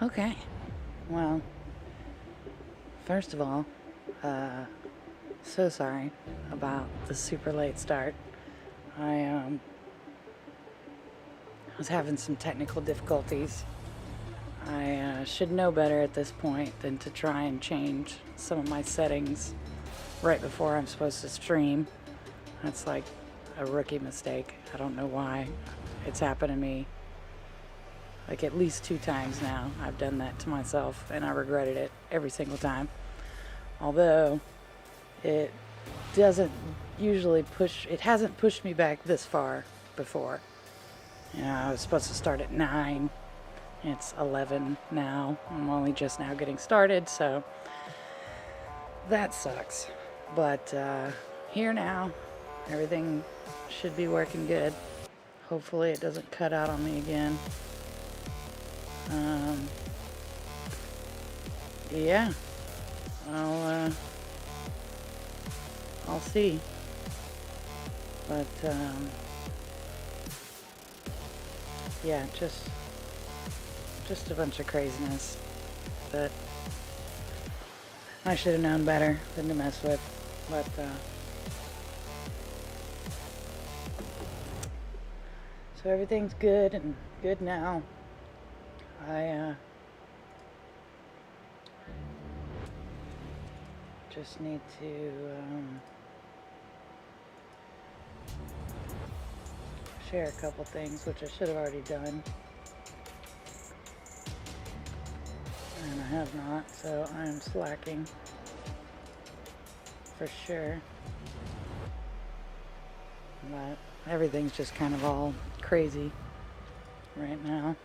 Okay. Well, first of all, so sorry about the super late start. I was having some technical difficulties. I should know better at this point than to try and change some of my settings right before I'm supposed to stream. That's like a rookie mistake. I don't know why. It's happened to me like at least 2 times now. I've done that to myself and I regretted it every single time. Although it doesn't usually it hasn't pushed me back this far before. You know, I was supposed to start at 9. It's 11 now. I'm only just now getting started, so that sucks. But here now, everything should be working good. Hopefully it doesn't cut out on me again. Yeah, I'll see. But yeah, just a bunch of craziness that I should have known better than to mess with. But so everything's good and good now. I just need to share a couple things, which I should have already done, and I have not, so I am slacking for sure. But everything's just kind of all crazy right now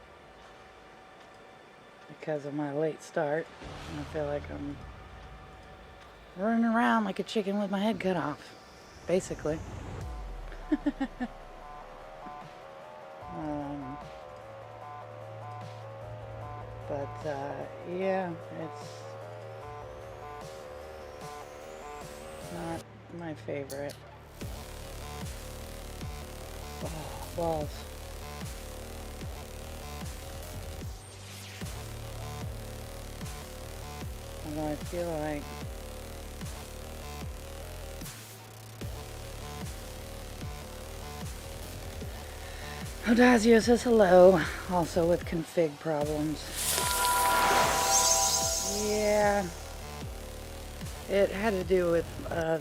because of my late start. I feel like I'm running around like a chicken with my head cut off, basically. But yeah, it's not my favorite. Oh, balls. Although I feel like Odazio says hello, also with config problems. Yeah, it had to do with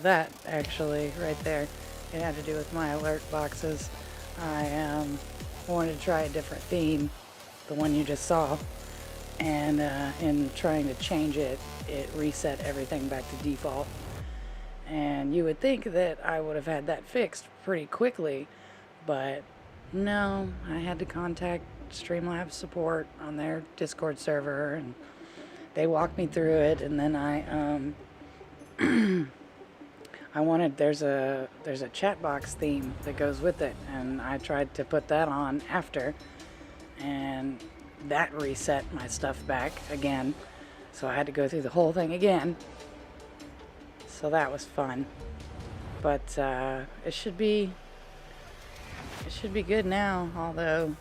that actually, right there. It had to do with my alert boxes. I wanted to try a different theme, the one you just saw, and in trying to change it, it reset everything back to default. And you would think that I would have had that fixed pretty quickly, but no, I had to contact Streamlabs support on their Discord server, and they walked me through it, and then I wanted, there's a chat box theme that goes with it, and I tried to put that on after, and that reset my stuff back again, so I had to go through the whole thing again. So that was fun, but it should be good now, although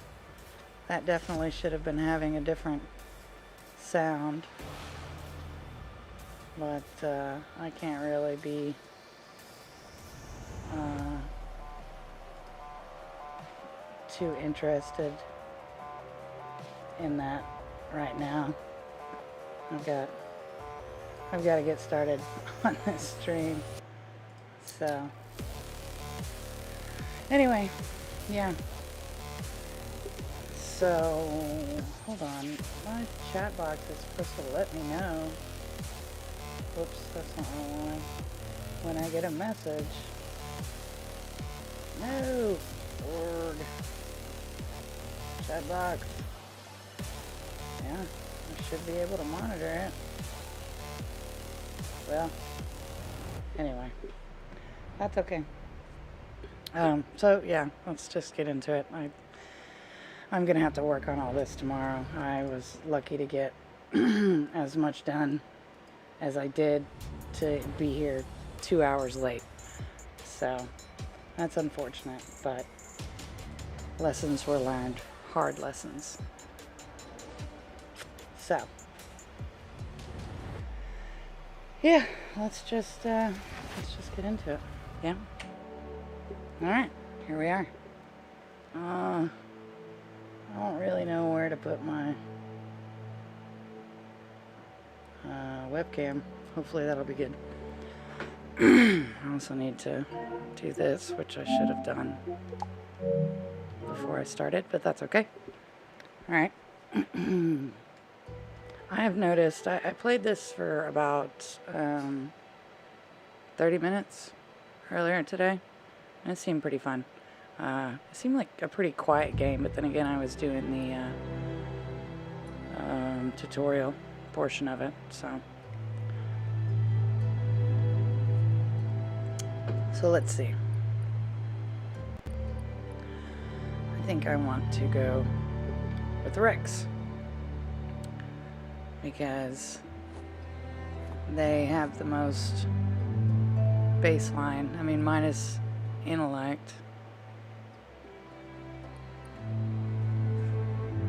that definitely should have been having a different sound. But I can't really be too interested in that right now. I've got to get started on this stream. So anyway, yeah. So hold on, my chat box is supposed to let me know. Whoops, that's not what I want. When I get a message. No, Lord. Chat box. Yeah, I should be able to monitor it. Well, anyway, that's okay. So yeah, let's just get into it. I'm gonna have to work on all this tomorrow. I was lucky to get as much done as I did to be here 2 hours late. So that's unfortunate, but lessons were learned, hard lessons. So, yeah, let's just get into it. Yeah. All right, here we are. I don't really know where to put my webcam. Hopefully that'll be good. I also need to do this, which I should have done before I started, but that's okay. Alright. I have noticed, I played this for about 30 minutes earlier today, and it seemed pretty fun. It seemed like a pretty quiet game, but then again I was doing the tutorial portion of it, so let's see. I think I want to go with Rex because they have the most baseline. I mean, minus intellect.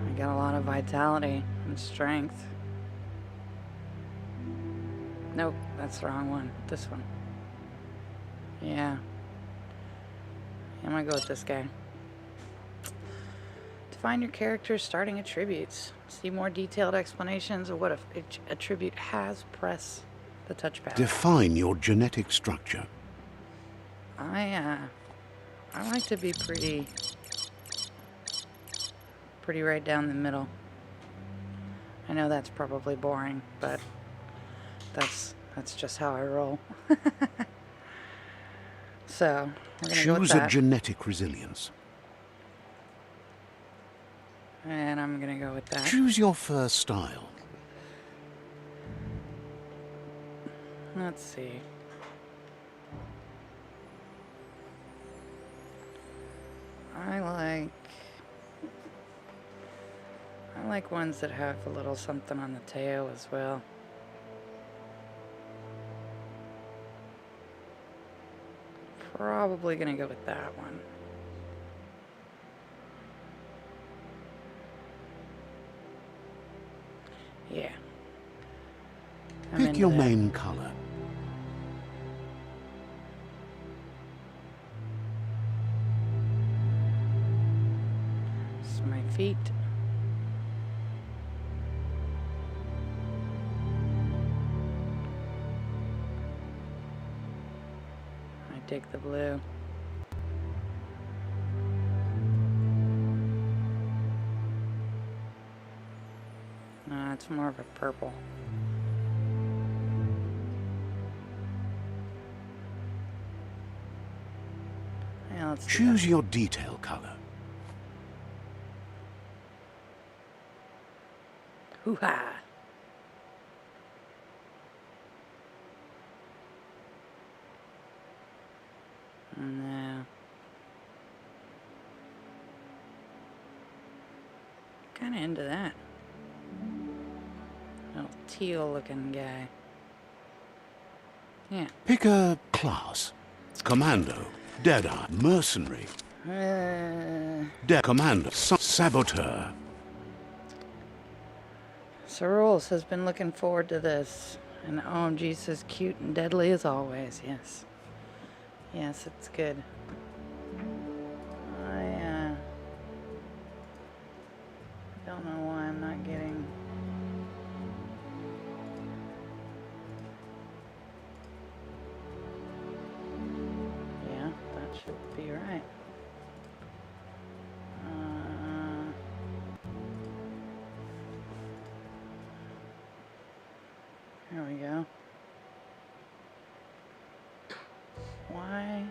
I got a lot of vitality and strength. Nope, that's the wrong one. This one. Yeah. I'm gonna go with this guy. Define your character's starting attributes. See more detailed explanations of what an attribute has. Press the touchpad. Define your genetic structure. I like to be pretty right down the middle. I know that's probably boring, but that's just how I roll. So, we're gonna go with that. Choose a genetic resilience. And I'm gonna go with that. Choose your first style. Let's see. I like ones that have a little something on the tail as well. Probably gonna go with that one. Yeah. Pick your main color. It's my feet. I dig the blue. It's more of a purple. Yeah, let's choose your detail color. Hoo-ha! No. Kinda into that. Little teal looking guy. Yeah. Pick a class. Commando, Deadeye, Mercenary. Commander, Saboteur. Sir Rules has been looking forward to this. And OMG says cute and deadly as always. Yes. Yes, it's good. I don't know why I'm not getting... Yeah, that should be right. There we go. Why?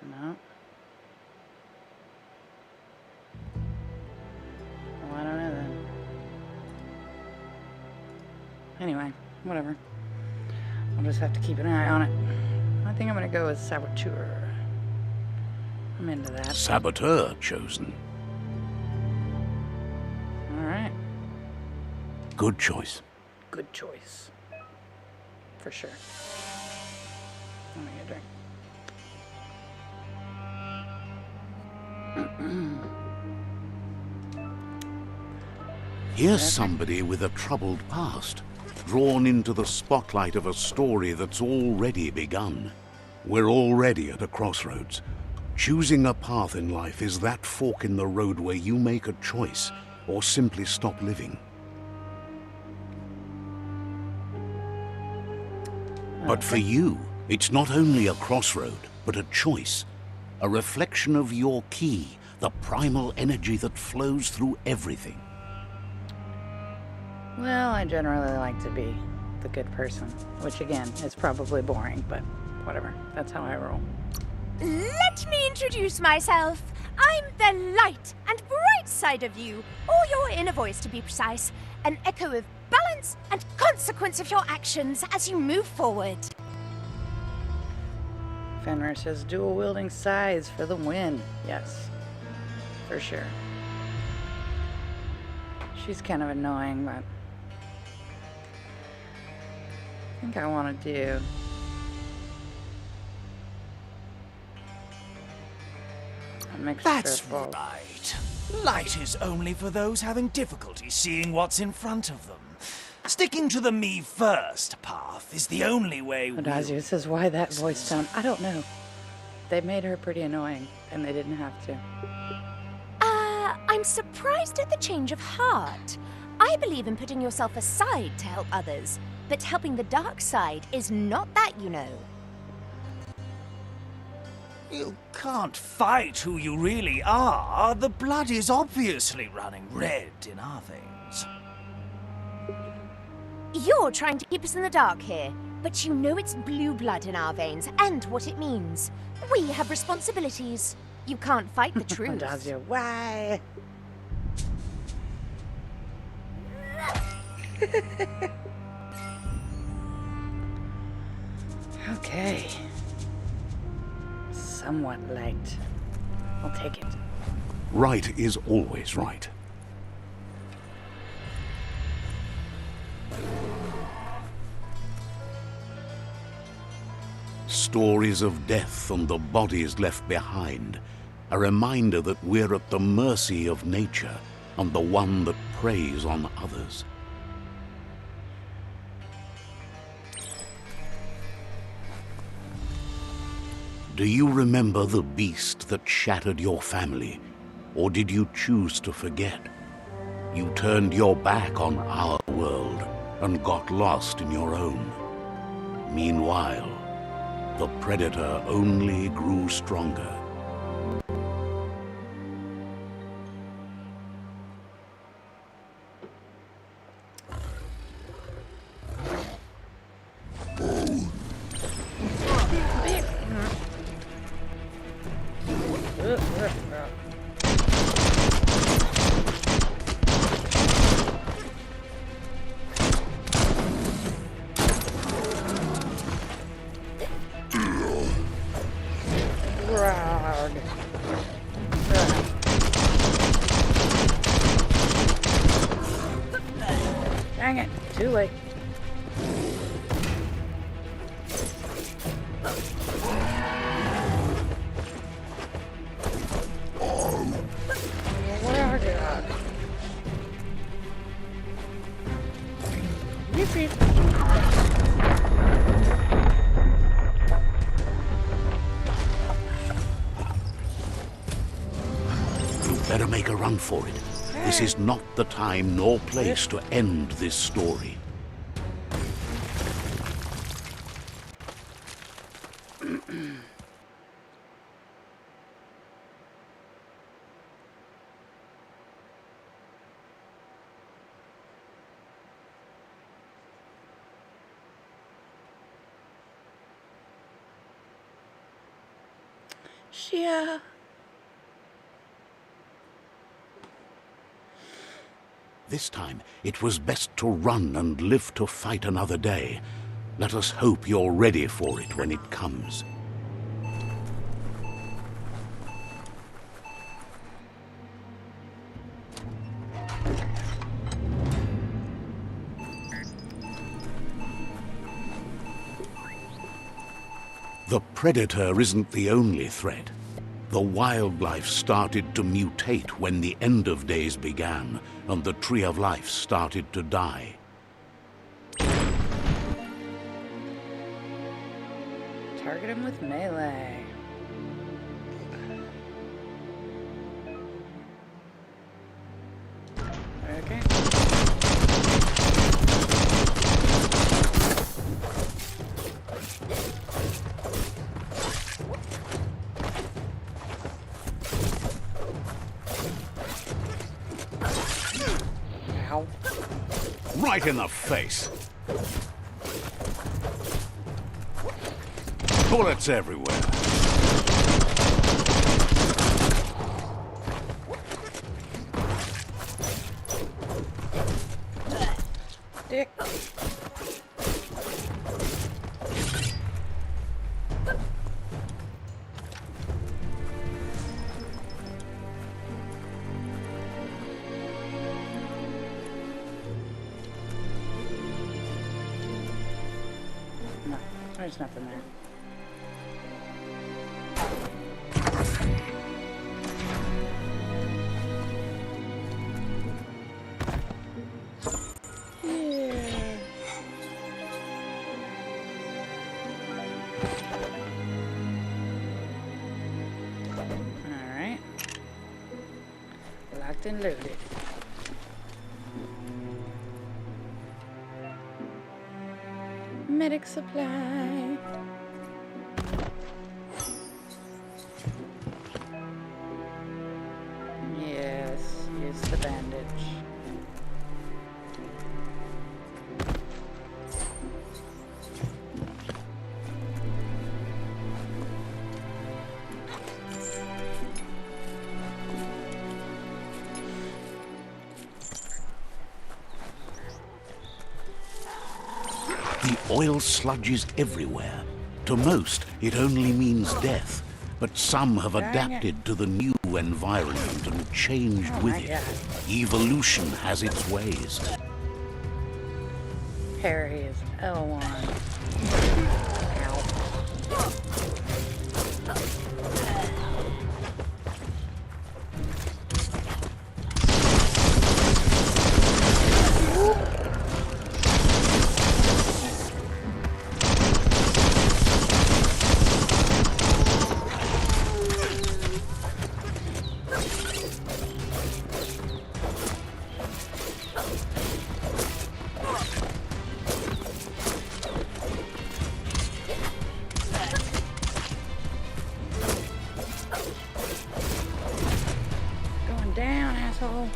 No. Well, I don't know then. Anyway, whatever. I'll just have to keep an eye on it. I think I'm gonna go with Saboteur. I'm into that. Saboteur chosen. Alright. Good choice. Good choice. For sure. Let me get a drink. Here's somebody with a troubled past, drawn into the spotlight of a story that's already begun. We're already at a crossroads. Choosing a path in life is that fork in the road where you make a choice or simply stop living. But for you, it's not only a crossroad, but a choice. A reflection of your key, the primal energy that flows through everything. Well, I generally like to be the good person, which again is probably boring, but whatever. That's how I roll. Let me introduce myself. I'm the light and bright side of you, or your inner voice to be precise, an echo of balance and consequence of your actions as you move forward. Fenrir says dual wielding scythes for the win. Yes, for sure. She's kind of annoying, but I think I want to do a mixture That's of both. right. Light is only for those having difficulty seeing what's in front of them. Sticking to the me first path is the only way. Adazio says, why that voice tone? I don't know. They made her pretty annoying, and they didn't have to. I'm surprised at the change of heart. I believe in putting yourself aside to help others, but helping the dark side is not that, you know. You can't fight who you really are. The blood is obviously running red in our veins. You're trying to keep us in the dark here, but you know it's blue blood in our veins and what it means. We have responsibilities. You can't fight the truth. Adazio, why? Okay. Somewhat light. I'll take it. Right is always right. Stories of death and the bodies left behind. A reminder that we're at the mercy of nature and the one that preys on others. Do you remember the beast that shattered your family? Or did you choose to forget? You turned your back on our world and got lost in your own. Meanwhile, the predator only grew stronger. Dang it, too late. Better make a run for it. This is not the time nor place to end this story. Shia. This time, it was best to run and live to fight another day. Let us hope you're ready for it when it comes. The predator isn't the only threat. The wildlife started to mutate when the end of days began, and the tree of life started to die. Target him with melee. Okay. Ow. Right in the face. Bullets everywhere. Dick. No, there's nothing there. Alright. Locked and loaded. Medic supply. Yes, use the bandage. The oil sludges everywhere. To most, it only means death, but some have Dang it. adapted to the new environment and changed Oh with my it. God. Evolution has its ways. Parry is L1. Ow. Going down, asshole.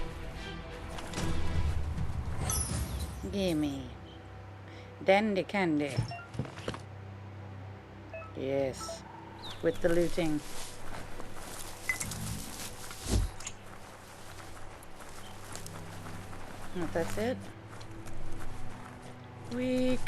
Gimme. Dandy candy. Yes. With the looting. Oh, that's it? Weak.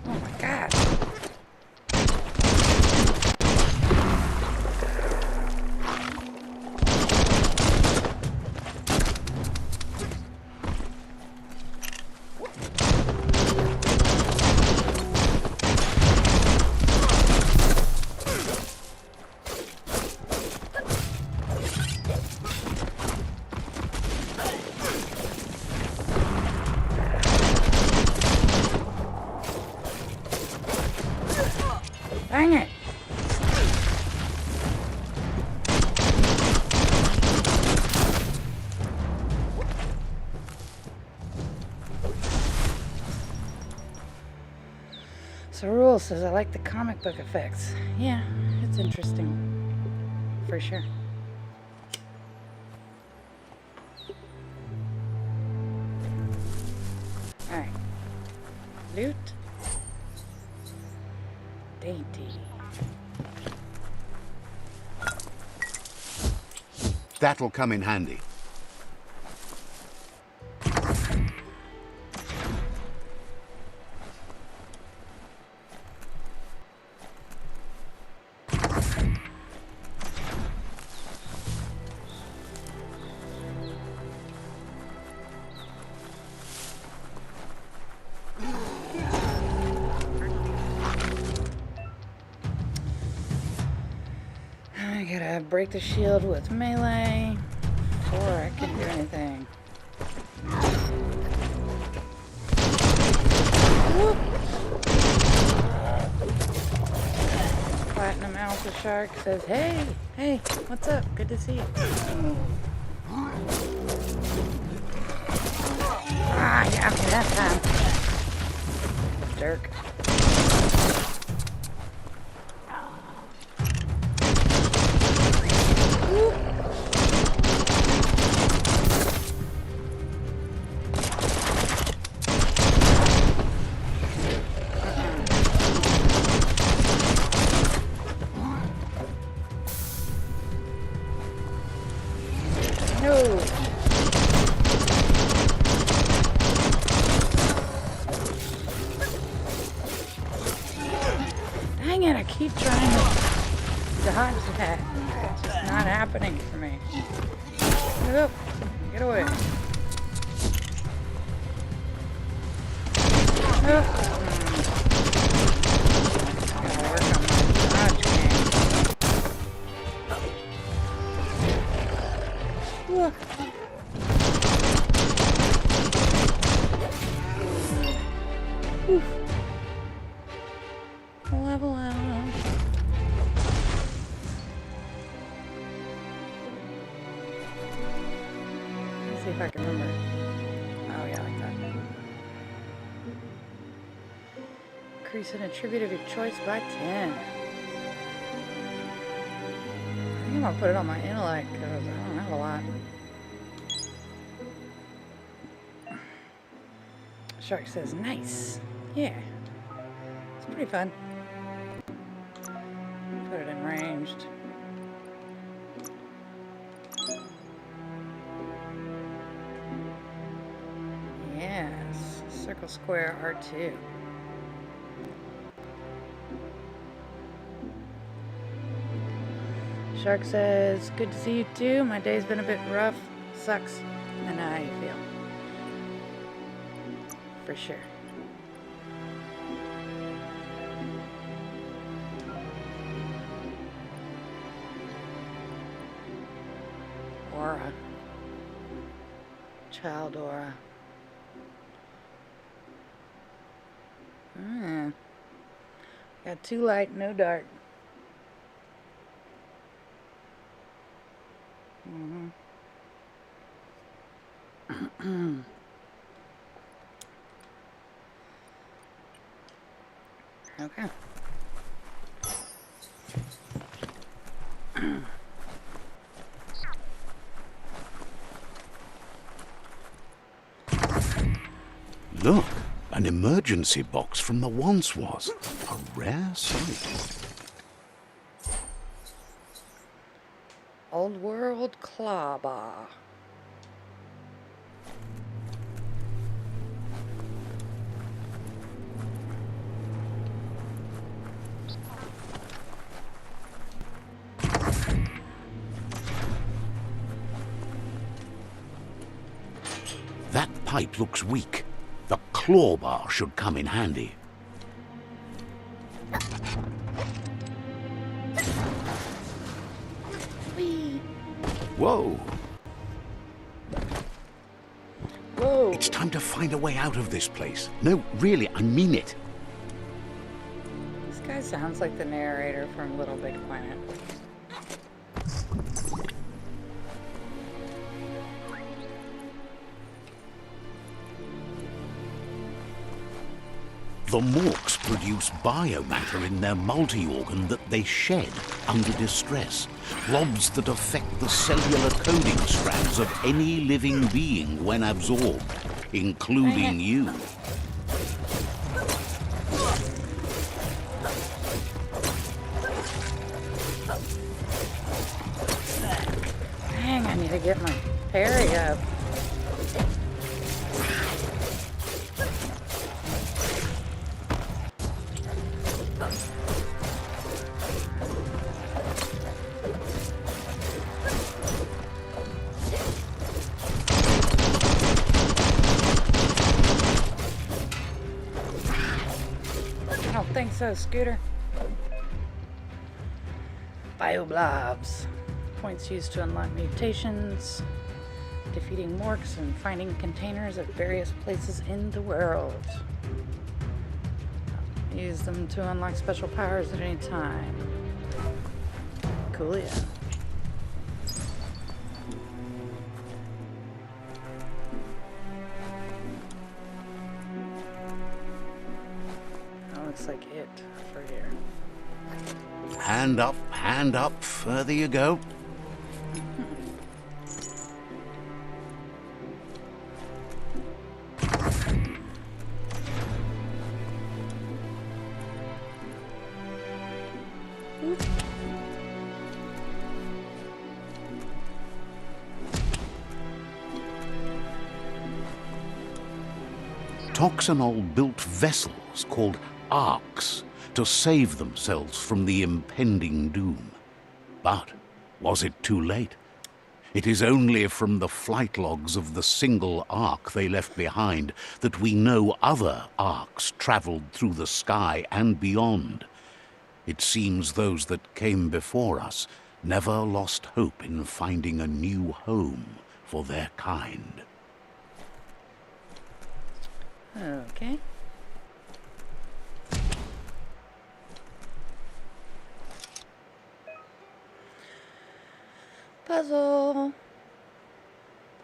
Oh my God. Dang it. So Rule says I like the comic book effects. Yeah, it's interesting. For sure. Alright. Loot. Dainty. That'll come in handy. Break the shield with melee before I can do anything. Whoop. Platinum Alpha Shark says, hey, what's up? Good to see you. Ah, yeah, that time. Jerk. No. Dang it, I keep trying to dodge that. It's just not happening for me. Get up. Get away. Oh. Gotta work on my dodge game. Whoa. Oof. Level up. Let's see if I can remember. Oh yeah, like that. Increase an attribute of your choice by 10. I think I'm gonna put it on my intellect because I don't have a lot. Shark says, nice. Yeah. It's pretty fun. Put it in ranged. Yes. Circle square R2. Shark says, good to see you too. My day's been a bit rough. Sucks. I know how you feel. For sure. Aura. Child aura. Got 2 light, no dark. Okay. Look, an emergency box from the once was. A rare sight. Old World Clawbar. That pipe looks weak. The clawbar should come in handy. Whee! Whoa! Whoa! It's time to find a way out of this place. No, really, I mean it. This guy sounds like the narrator from Little Big Planet. The Morks produce biomatter in their multi-organ that they shed under distress. Blobs that affect the cellular coding strands of any living being when absorbed, including you. Dang, I need to get my parry up. I don't think so, Scooter. Bioblobs. points used to unlock mutations, defeating morks and finding containers at various places in the world. Use them to unlock special powers at any time. Coolio. That looks like it for here. Hand up, further you go. Toxanol built vessels called arks to save themselves from the impending doom. But was it too late? It is only from the flight logs of the single ark they left behind that we know other arks traveled through the sky and beyond. It seems those that came before us never lost hope in finding a new home for their kind. Okay. Puzzle.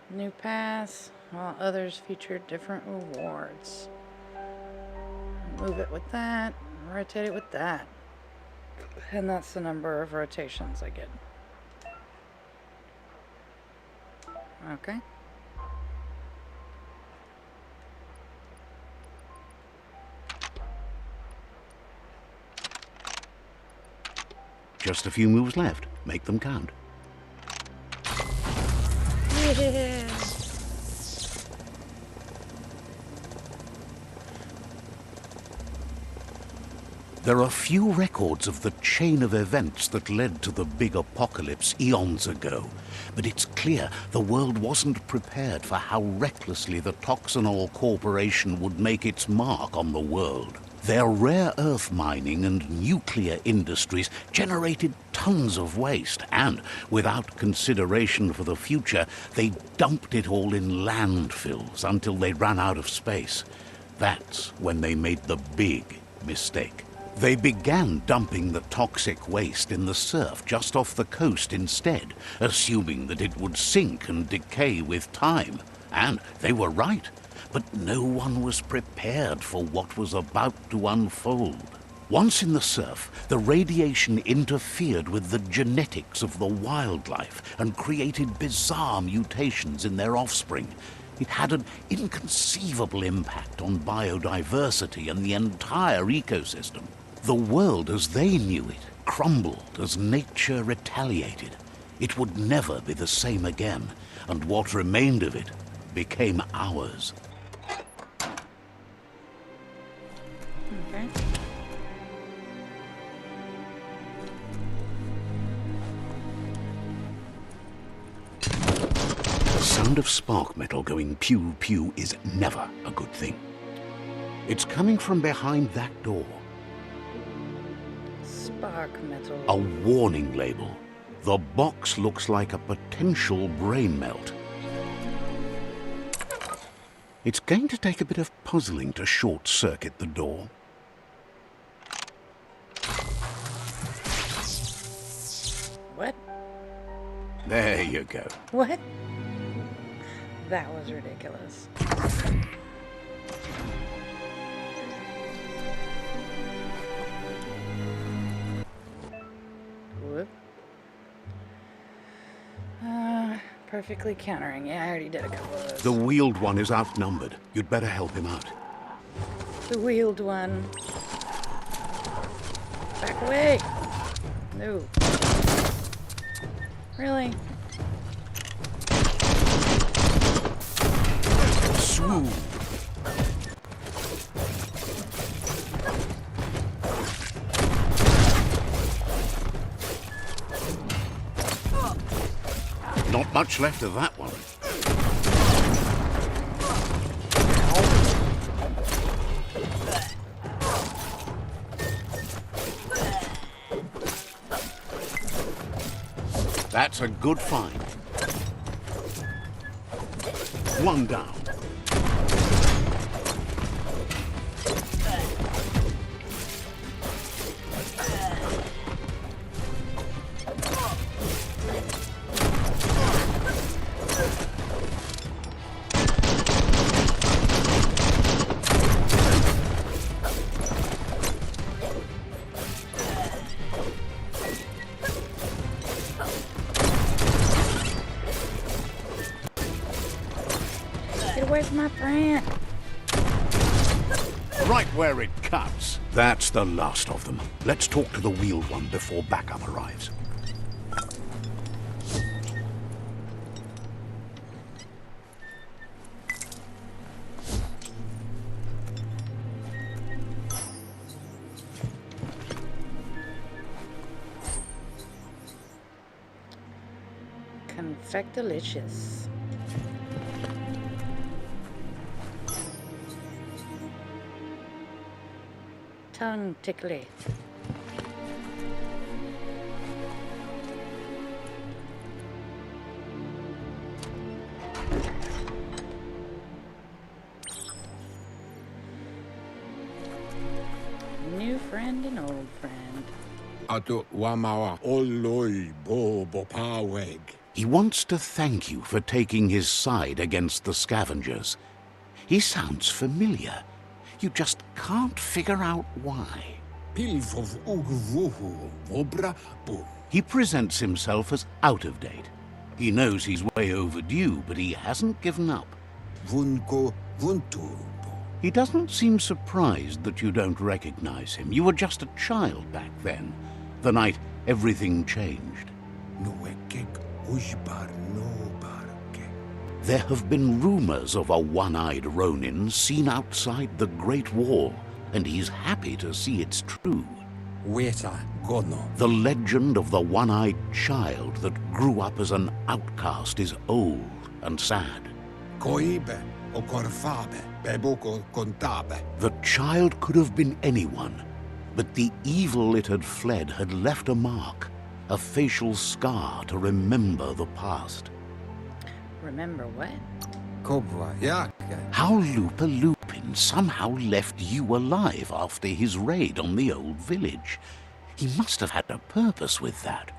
New pass, while others feature different rewards. Move it with that, rotate it with that. And that's the number of rotations I get. Okay. Just a few moves left. Make them count. Yeah. There are few records of the chain of events that led to the big apocalypse eons ago, but it's clear the world wasn't prepared for how recklessly the Toxanol Corporation would make its mark on the world. Their rare earth mining and nuclear industries generated tons of waste, and, without consideration for the future, they dumped it all in landfills until they ran out of space. That's when they made the big mistake. They began dumping the toxic waste in the surf just off the coast instead, assuming that it would sink and decay with time. And they were right. But no one was prepared for what was about to unfold. Once in the surf, the radiation interfered with the genetics of the wildlife and created bizarre mutations in their offspring. It had an inconceivable impact on biodiversity and the entire ecosystem. The world as they knew it crumbled as nature retaliated. It would never be the same again, and what remained of it became ours. Okay. The sound of spark metal going pew-pew is never a good thing. It's coming from behind that door. Spark metal. A warning label. The box looks like a potential brain melt. It's going to take a bit of puzzling to short-circuit the door. What? There you go. What? That was ridiculous. Whoop. Perfectly countering. Yeah, I already did a couple of those. The wheeled one is outnumbered. You'd better help him out. The wheeled one. Back away! No. Really? Swoop. Not much left of that one. That's a good find. One down. Get away from my friend. Right where it cuts. That's the last of them. Let's talk to the wheeled one before backup arrives. Confectalicious. Tongue tickly. New friend and old friend. Atu wamawa oloi bo bopaweg. He wants to thank you for taking his side against the scavengers. He sounds familiar. You just can't figure out why. Pilfov ugvuhu vobra bu. He presents himself as out of date. He knows he's way overdue, but he hasn't given up. Vunko vunturbo. He doesn't seem surprised that you don't recognize him. You were just a child back then, the night everything changed. Nuekek ujbar no barke. There have been rumors of a one-eyed Ronin seen outside the Great Wall, and he's happy to see it's true. Weta gono. The legend of the one-eyed child that grew up as an outcast is old and sad. Koibe o korfabe beboko kontabe. The child could have been anyone, but the evil it had fled had left a mark, a facial scar to remember the past. Remember what? Kobwa yake. How Lupa Lupin somehow left you alive after his raid on the old village. He must have had a purpose with that.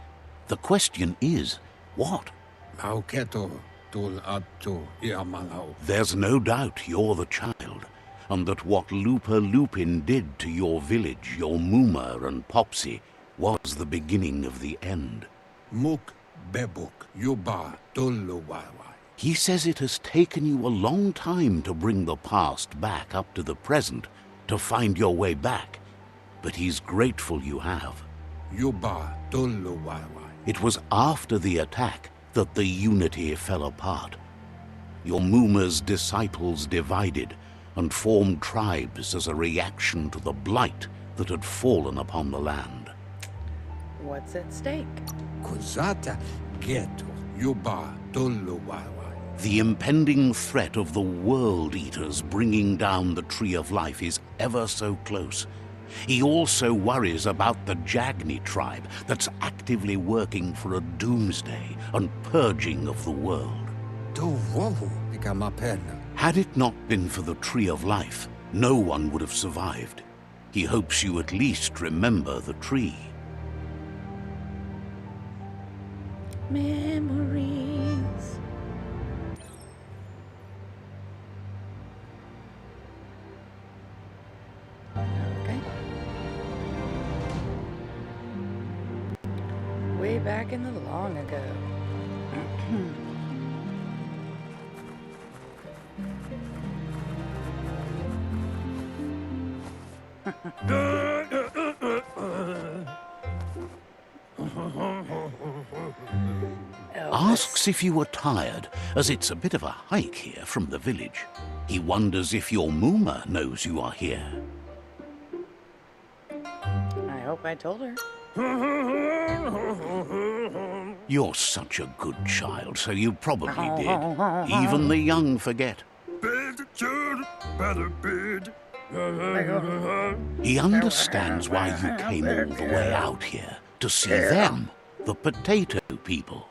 The question is, what? Mauketo tul atu iamanau. There's no doubt you're the child, and that what Lupa Lupin did to your village, your Muma and Popsy, was the beginning of the end. Muk bebuk yuba tulu wawa. He says it has taken you a long time to bring the past back up to the present, to find your way back, but he's grateful you have. Yuba tulu wawa. It was after the attack that the unity fell apart. Your Muma's disciples divided and formed tribes as a reaction to the blight that had fallen upon the land. What's at stake? Kuzata geto yuba tulu wawa. The impending threat of the World Eaters bringing down the Tree of Life is ever so close. He also worries about the Jagni tribe that's actively working for a doomsday and purging of the world. Tu wohu ikamapena. Had it not been for the Tree of Life, no one would have survived. He hopes you at least remember the tree. Memories. Okay. Way back in the long ago. Asks if you were tired, as it's a bit of a hike here from the village. He wonders if your Muma knows you are here. I hope I told her. You're such a good child, so you probably did. Even the young forget. He understands why you came all the way out here, to see them, the potatoes. people.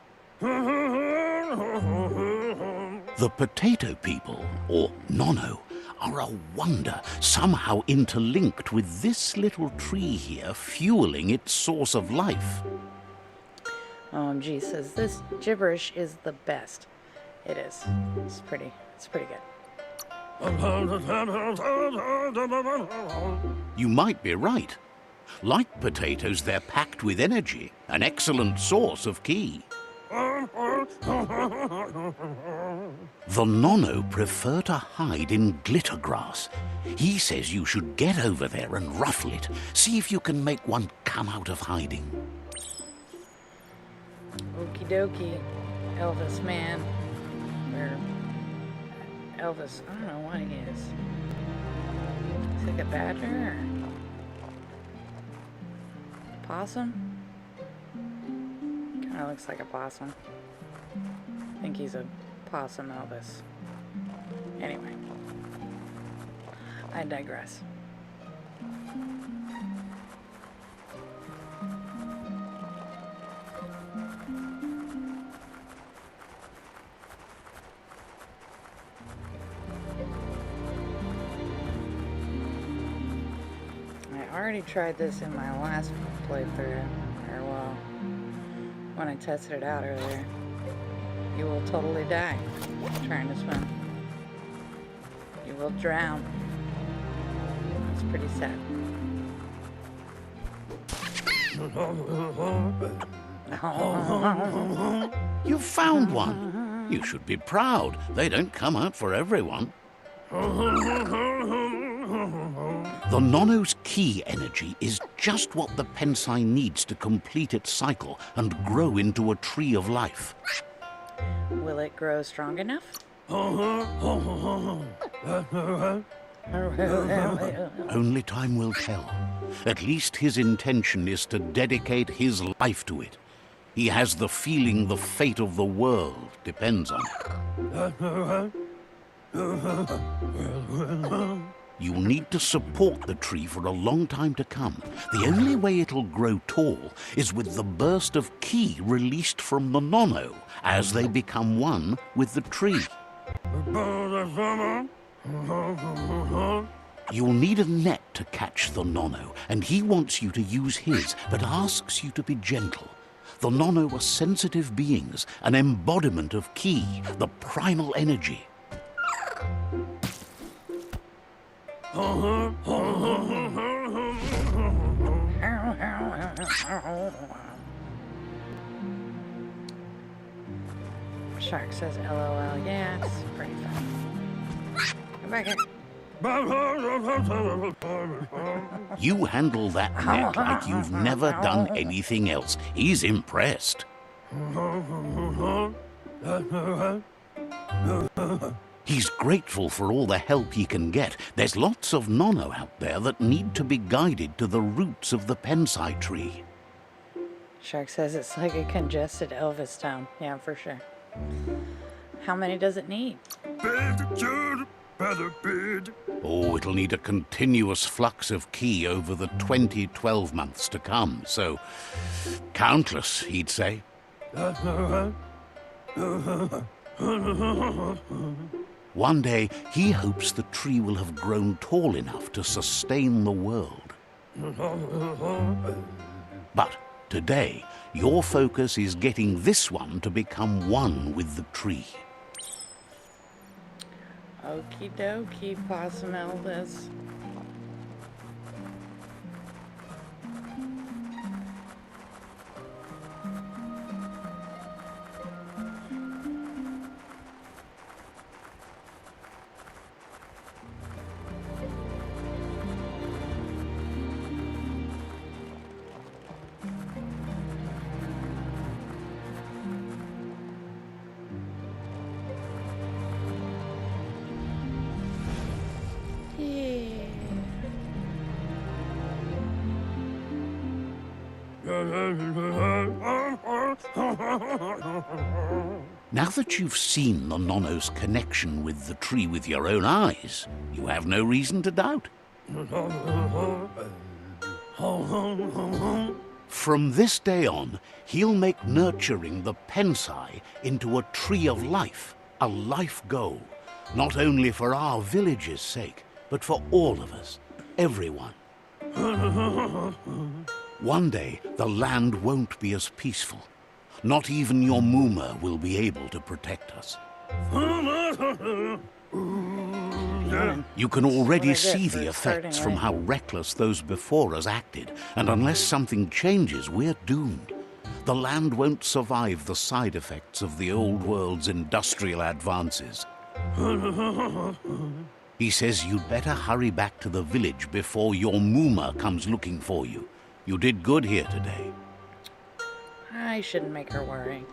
The potato people, or Nono, are a wonder, somehow interlinked with this little tree here, fueling its source of life. OMG says this gibberish is the best. It is. It's pretty good. You might be right. Like potatoes, they're packed with energy, an excellent source of ki. The Nono prefer to hide in glitter grass. He says you should get over there and ruffle it. See if you can make one come out of hiding. Okie dokie, Elvis man. Or Elvis, I don't know what he is. Is it a badger or possum? Kinda looks like a possum. I think he's a possum Elvis. Anyway, I digress. I already tried this in my last playthrough, or well, when I tested it out earlier. You will totally die trying to swim. You will drown. It's pretty sad. You found one. You should be proud. They don't come out for everyone. The Nono's ki energy is just what the Pensai needs to complete its cycle and grow into a tree of life. Will it grow strong enough? Only time will tell. At least his intention is to dedicate his life to it. He has the feeling the fate of the world depends on it. You'll need to support the tree for a long time to come. The only way it'll grow tall is with the burst of ki released from the Nono as they become one with the tree. You'll need a net to catch the Nono, and he wants you to use his, but asks you to be gentle. The Nono are sensitive beings, an embodiment of ki, the primal energy. Shark says LOL. Yeah, it's pretty funny. Come back here. You handle that net like you've never done anything else. He's impressed. He's grateful for all the help he can get. There's lots of Nono out there that need to be guided to the roots of the Pensai tree. Shark says it's like a congested Elvis town. Yeah, for sure. How many does it need? Oh, it'll need a continuous flux of ki over the 12 months to come, so countless, he'd say. One day, he hopes the tree will have grown tall enough to sustain the world. But today, your focus is getting this one to become one with the tree. Okie dokie, Possum Elvis. Now that you've seen the Nono's connection with the tree with your own eyes, you have no From this day on, he'll make nurturing the Pensai into a tree of life, a life goal, not only for our village's sake, but for all of us, everyone. One day, the land won't be as peaceful. Not even your Muma will be able to protect us. You can already see the effects from how reckless those before us acted, and unless something changes, we're doomed. The land won't survive the side effects of the old world's industrial advances. He says you'd better hurry back to the village before your Muma comes looking for you. You did good here today. I shouldn't make her worry.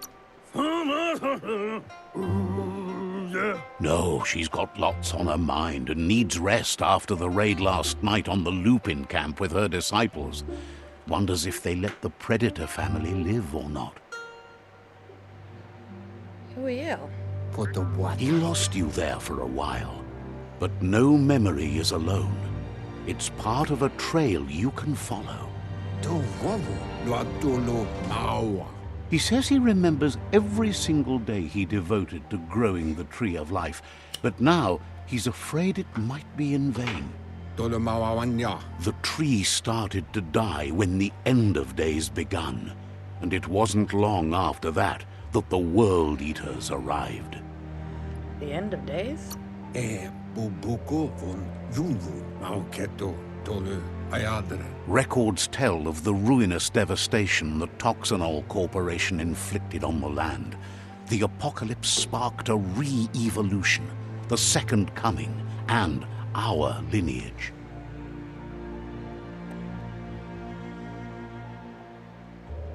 No, she's got lots on her mind and needs rest after the raid last night on the Lupin camp with her disciples. Wonders if they let the Predator family live or not. Who are you? For the what? He lost you there for a while, but no memory is alone. It's part of a trail you can follow. He says he remembers every single day he devoted to growing the Tree of Life, but now he's afraid it might be in vain. The tree started to die when the end of days begun, and it wasn't long after that that the World Eaters arrived. The end of days? Records tell of the ruinous devastation the Toxanol Corporation inflicted on the land. The apocalypse sparked a re-evolution, the Second Coming, and our lineage.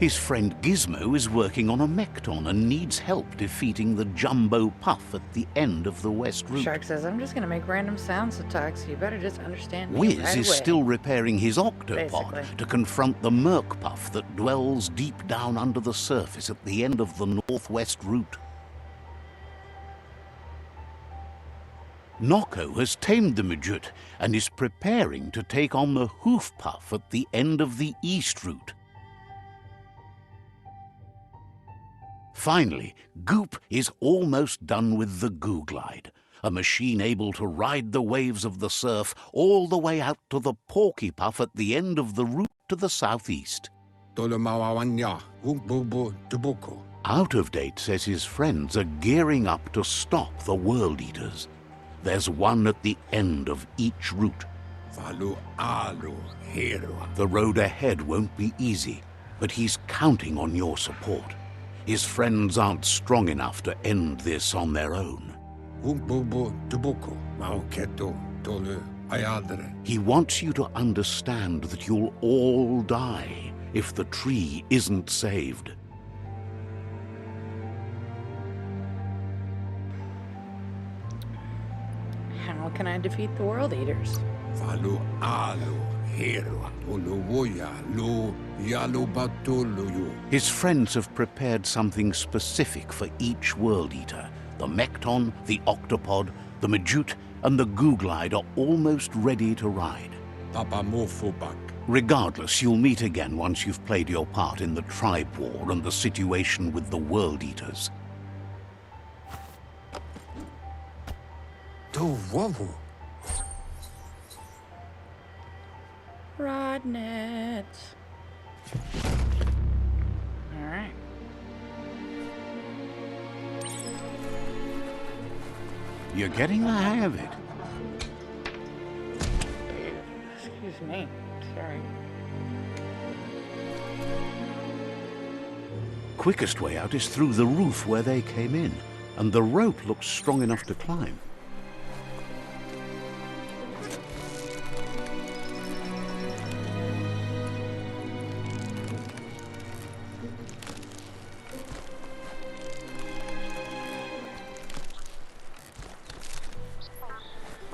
His friend Gizmo is working on a Mekton and needs help defeating the Jumbo Puff at the end of the West Route. Shark says, I'm just going to make random sounds to talk, so you better just understand me Wiz right is away. still repairing his octopod Basically. to confront the Merc Puff that dwells deep down under the surface at the end of the Northwest Route. Noko has tamed the Midget and is preparing to take on the Hoof Puff at the end of the East Route. Finally, Goop is almost done with the Googlide, a machine able to ride the waves of the surf all the way out to the Porky Puff at the end of the route to the southeast. Out of Date says his friends are gearing up to stop the World Eaters. There's one at the end of each route. The road ahead won't be easy, but he's counting on your support. His friends aren't strong enough to end this on their own. He wants you to understand that you'll all die if the tree isn't saved. How can I defeat the World Eaters? His friends have prepared something specific for each World Eater. The Mekton, the Octopod, the Majute, and the Googlide are almost ready to ride. Regardless, you'll meet again once you've played your part in the tribe war and the situation with the World Eaters. Rodnet. All right. You're getting the hang of it. Excuse me. Sorry. Quickest way out is through the roof where they came in, and the rope looks strong enough to climb.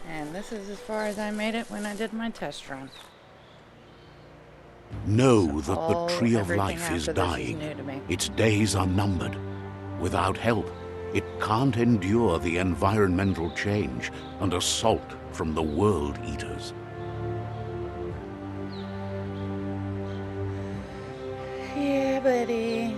And this is as far as I made it when I did my test run. Know that the Tree of Everything Life is after this dying. new to me. Its days are numbered. Without help, it can't endure the environmental change and assault from the World Eaters. Hi, buddy.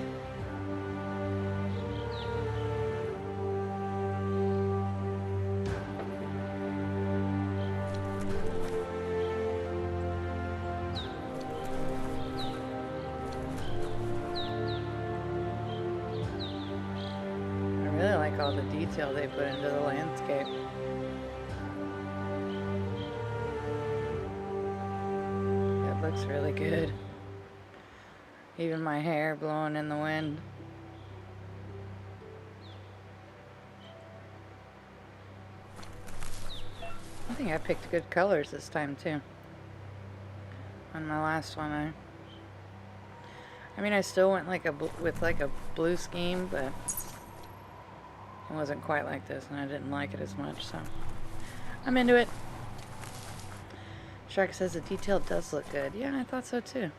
I really like all the detail they put into the landscape. It looks really good. Even my hair blowing in the wind. I think I picked good colors this time too. On my last one, I mean, I still went like with like a blue scheme, but it wasn't quite like this, and I didn't like it as much, so I'm into it. Shark says the detail does look good. Yeah, I thought so too.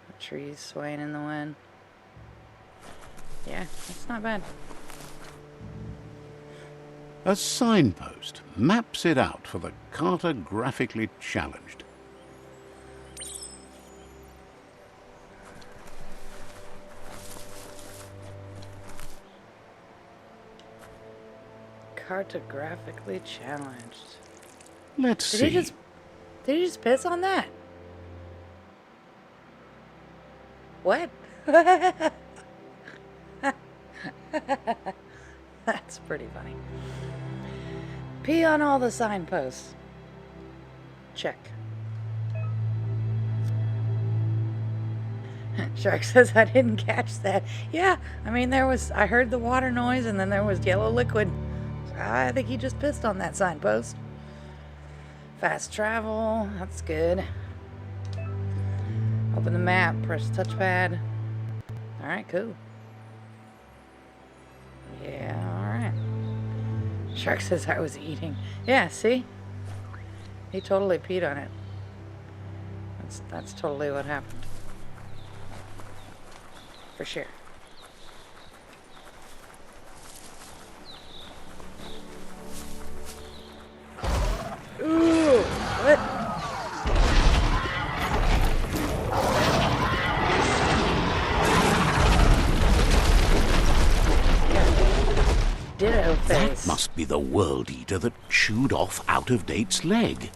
The trees swaying in the wind. Yeah, it's not bad. A signpost maps it out for the cartographically challenged. Cartographically challenged. Let's Did see. Did he just piss on that? What? That's pretty funny. Pee on all the signposts. Check. Shark says I didn't catch that. Yeah, I mean I heard the water noise and then there was yellow liquid. I think he just pissed on that signpost. Fast travel, that's good. Open the map, press touchpad. Alright, cool. Yeah, alright. Shark says I was eating. Yeah, see? He totally peed on it. That's totally what happened. For sure. Ooh, what? Ditto face. That must be the World Eater that chewed off Out-of-Date's leg.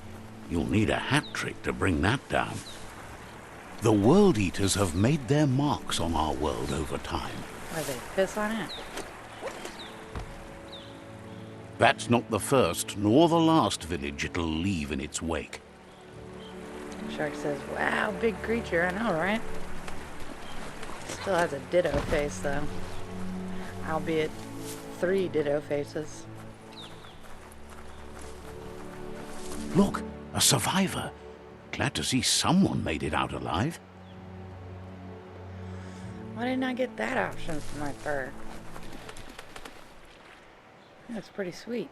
You'll need a hat trick to bring that down. The World Eaters have made their marks on our world over time. Why they piss on it? That's not the first nor the last village it'll leave in its wake. Shark says, wow, big creature, I know, right? Still has a ditto face, though. Albeit 3 ditto faces. Look, a survivor. Glad to see someone made it out alive. Why didn't I get that option for my fur? That's pretty sweet.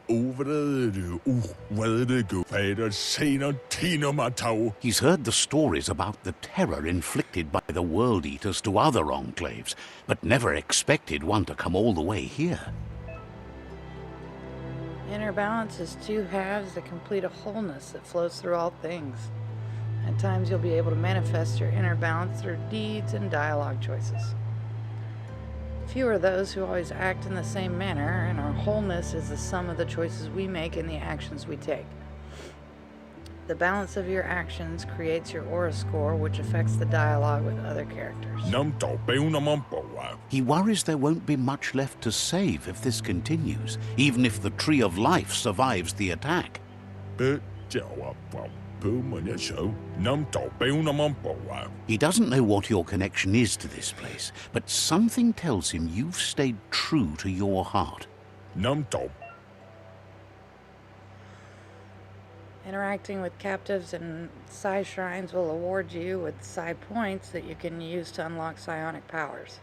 He's heard the stories about the terror inflicted by the World Eaters to other enclaves, but never expected one to come all the way here. Inner balance is 2 halves that complete a wholeness that flows through all things. At times you'll be able to manifest your inner balance through deeds and dialogue choices. Few are those who always act in the same manner, and our wholeness is the sum of the choices we make and the actions we take. The balance of your actions creates your aura score, which affects the dialogue with other characters. He worries there won't be much left to save if this continues, even if the Tree of Life survives the attack. He doesn't know what your connection is to this place, but something tells him you've stayed true to your heart. Interacting with captives and psi shrines will award you with psi points that you can use to unlock psionic powers.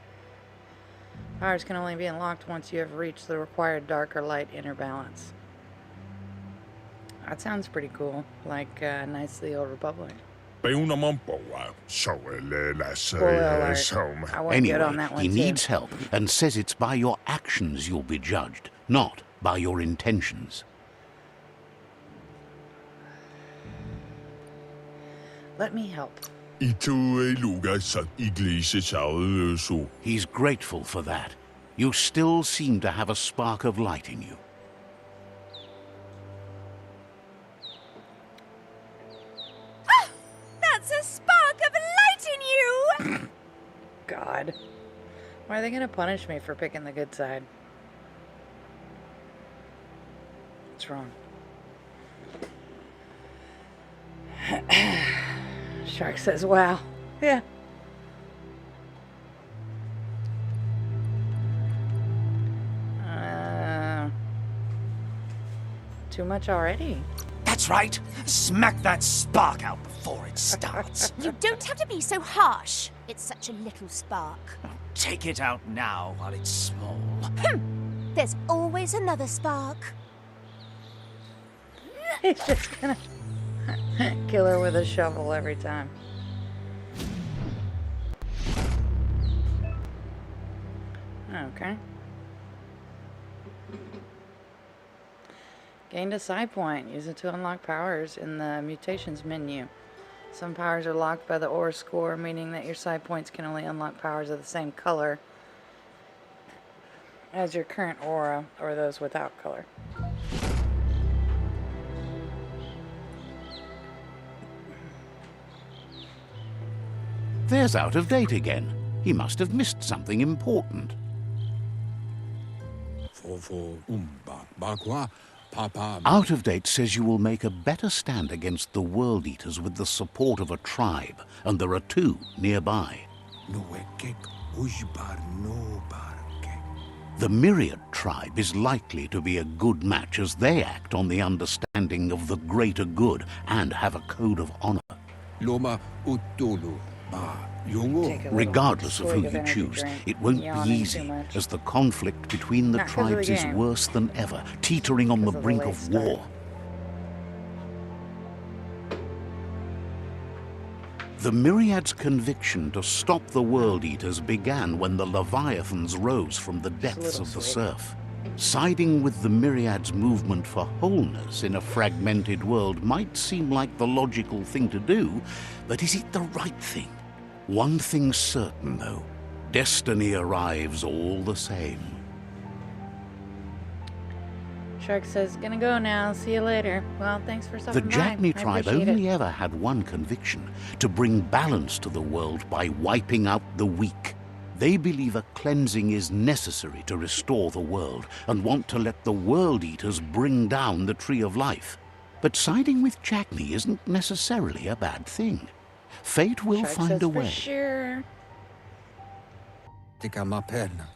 Powers can only be unlocked once you have reached the required dark or light inner balance. That sounds pretty cool, like Knights of the Old Republic. Spoiler alert. I wasn't good on that one he too. needs help and says it's by your actions you'll be judged, not by your intentions. Let me help. He's grateful for that. You still seem to have a spark of light in you. Ah! That's a spark of light in you! God. Why are they gonna punish me for picking the good side? What's wrong? Shark says, wow. Yeah. Too much already. That's right. Smack that spark out before it starts. You don't have to be so harsh. It's such a little spark. Take it out now while it's small. There's always another spark. He's just gonna kill her with a shovel every time. Okay. Gained a psi point. Use it to unlock powers in the mutations menu. Some powers are locked by the aura score, meaning that your psi points can only unlock powers of the same color as your current aura or those without color. There's Out of Date again. He must have missed something important. Out of Date says you will make a better stand against the World Eaters with the support of a tribe, and there are 2 nearby. The Myriad tribe is likely to be a good match as they act on the understanding of the greater good and have a code of honor. Regardless of who you choose, it won't be easy, as the conflict between the tribes is worse than ever, teetering on the brink of war. The Myriad's conviction to stop the World Eaters began when the Leviathans rose from the depths of the surf. Siding with the Myriad's movement for wholeness in a fragmented world might seem like the logical thing to do, but is it the right thing? One thing's certain, though. Destiny arrives all the same. Shark says, gonna go now. See you later. Well, thanks for stopping The by. Jagni I tribe appreciate only it. ever had one conviction: to bring balance to the world by wiping out the weak. They believe a cleansing is necessary to restore the world, and want to let the World Eaters bring down the Tree of Life. But siding with Jagni isn't necessarily a bad thing. Fate will Shark find says, a for way. sure.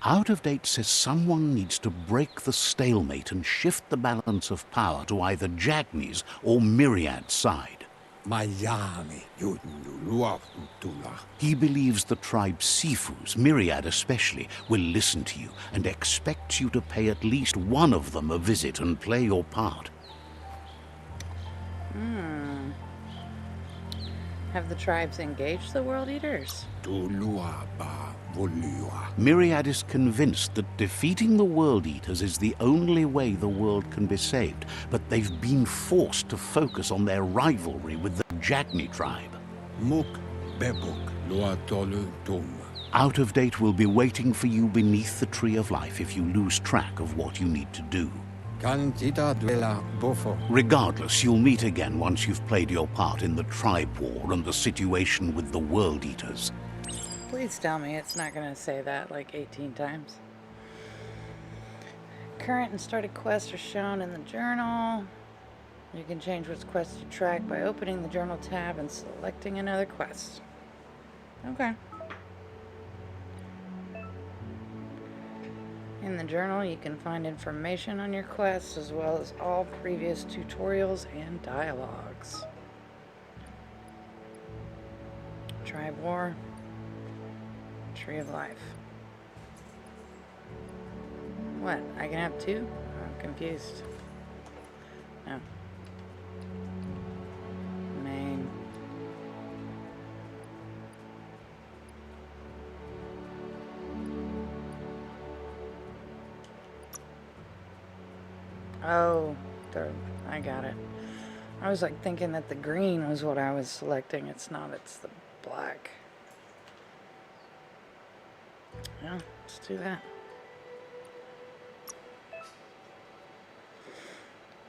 Out of Date says someone needs to break the stalemate and shift the balance of power to either Jagni's or Myriad's side. He believes the tribe Sifus, Myriad especially, will listen to you and expects you to pay at least one of them a visit and play your part. Have the tribes engaged the World Eaters? Myriad is convinced that defeating the World Eaters is the only way the world can be saved, but they've been forced to focus on their rivalry with the Jagni tribe. Out of Date will be waiting for you beneath the Tree of Life if you lose track of what you need to do. Regardless, you'll meet again once you've played your part in the tribe war and the situation with the World Eaters. Please tell me it's not going to say that like 18 times. Current and started quests are shown in the journal. You can change which quests you track by opening the journal tab and selecting another quest. Okay. In the journal, you can find information on your quests as well as all previous tutorials and dialogues. Tribe War. Tree of Life. What? I can have 2? I'm confused. No. Main. Oh, I got it. I was like thinking that the green was what I was selecting. It's not, it's the black. Yeah, let's do that.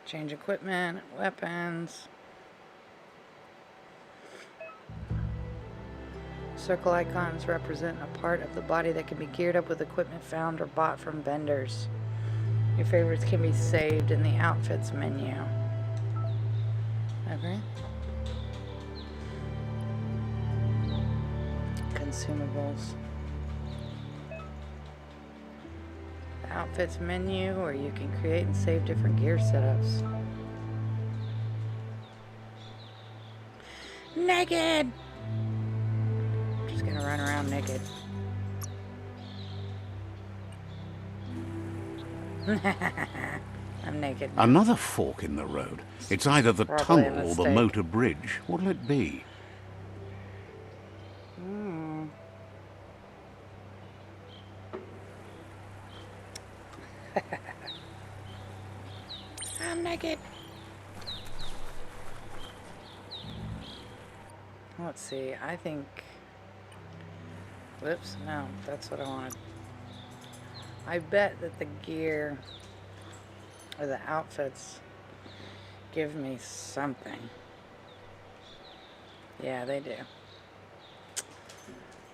Change equipment, weapons. Circle icons represent a part of the body that can be geared up with equipment found or bought from vendors. Your favorites can be saved in the outfits menu. Okay. Consumables. The outfits menu, where you can create and save different gear setups. Naked! Just gonna run around naked. I'm naked. Another fork in the road. It's either the Probably a tunnel or the mistake. motor bridge. What'll it be? I'm naked. Let's see, I think... Whoops, no, that's what I wanted. I bet that the gear or the outfits give me something. Yeah, they do.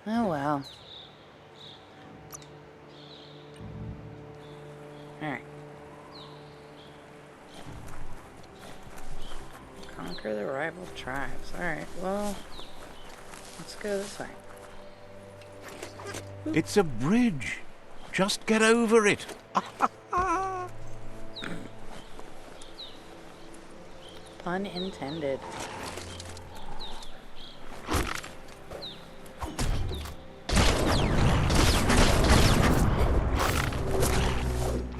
Oh well. Alright. Conquer the rival tribes. Alright, well, let's go this way. It's a bridge. Just get over it. Pun intended.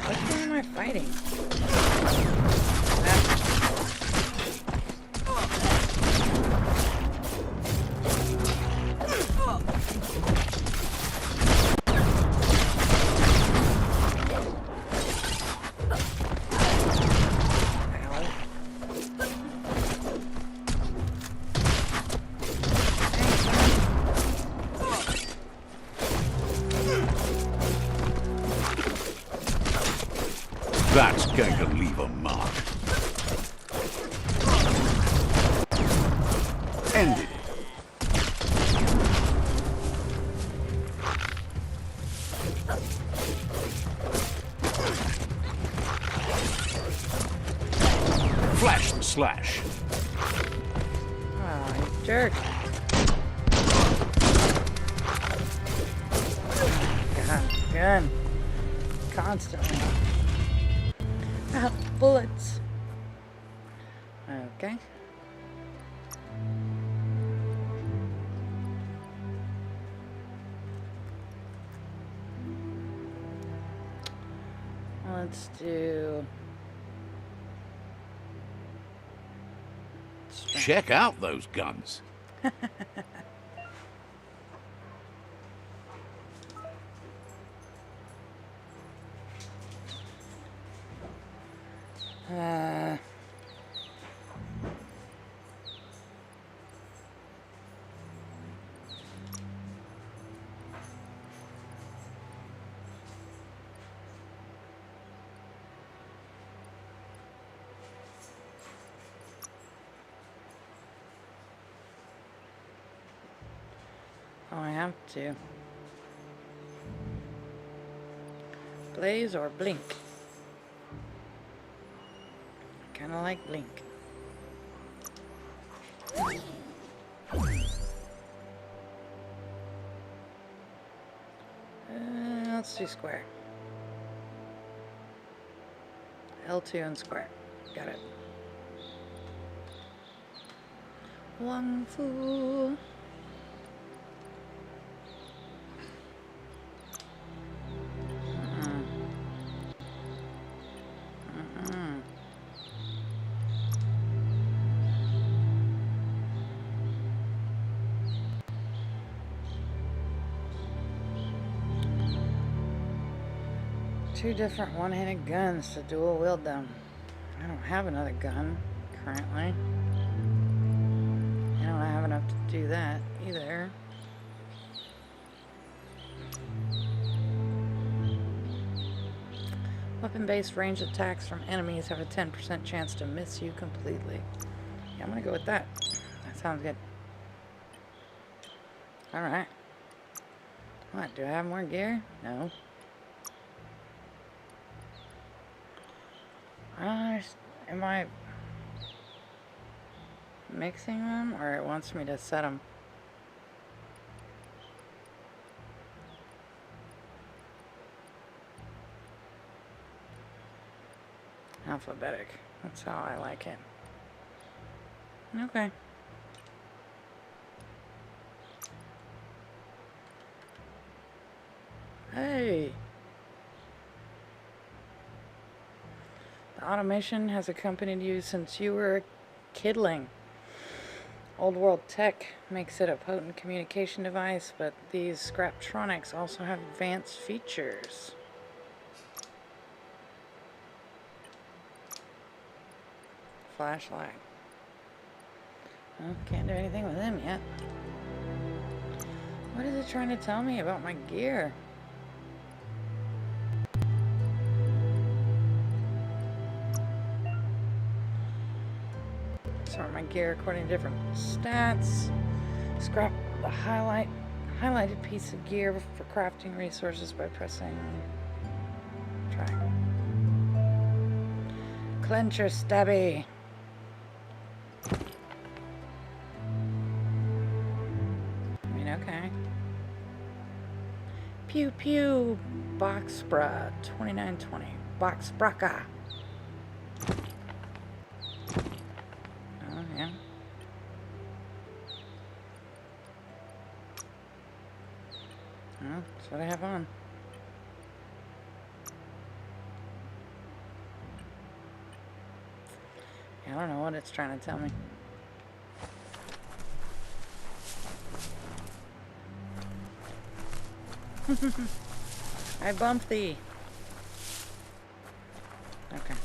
Which one am I fighting? That's going to leave a mark. Ended it. Flash and slash. Oh, you jerk. God, gun. Constantly. Ah, bullets. Okay. Let's do... Check out those guns. Oh, I have to. Blaze or blink? Kind of like blink. Let's do square. L2 and square. Got it. Wang Fu. Two different one-handed guns to dual wield them. I don't have another gun. currently. I don't have enough to do that either. Weapon-based ranged attacks from enemies have a 10% chance to miss you completely. Yeah, I'm gonna go with that. That sounds good. Alright. What, do I have more gear? No. Am I mixing them, or it wants me to set them? Alphabetic. That's how I like it. Okay. Hey! The automation has accompanied you since you were a kidling. Old world tech makes it a potent communication device, but these Scraptronics also have advanced features. Flashlight. Well, can't do anything with him yet. What is it trying to tell me about my gear? Sort my gear according to different stats. Scrap the highlighted piece of gear for crafting resources by pressing track. Clencher stabby. I mean, okay. Pew pew. Boxbra 2920. Boxbraka. Oh yeah. Well, that's what I have on. I don't know what it's trying to tell me. I bumped thee. Okay.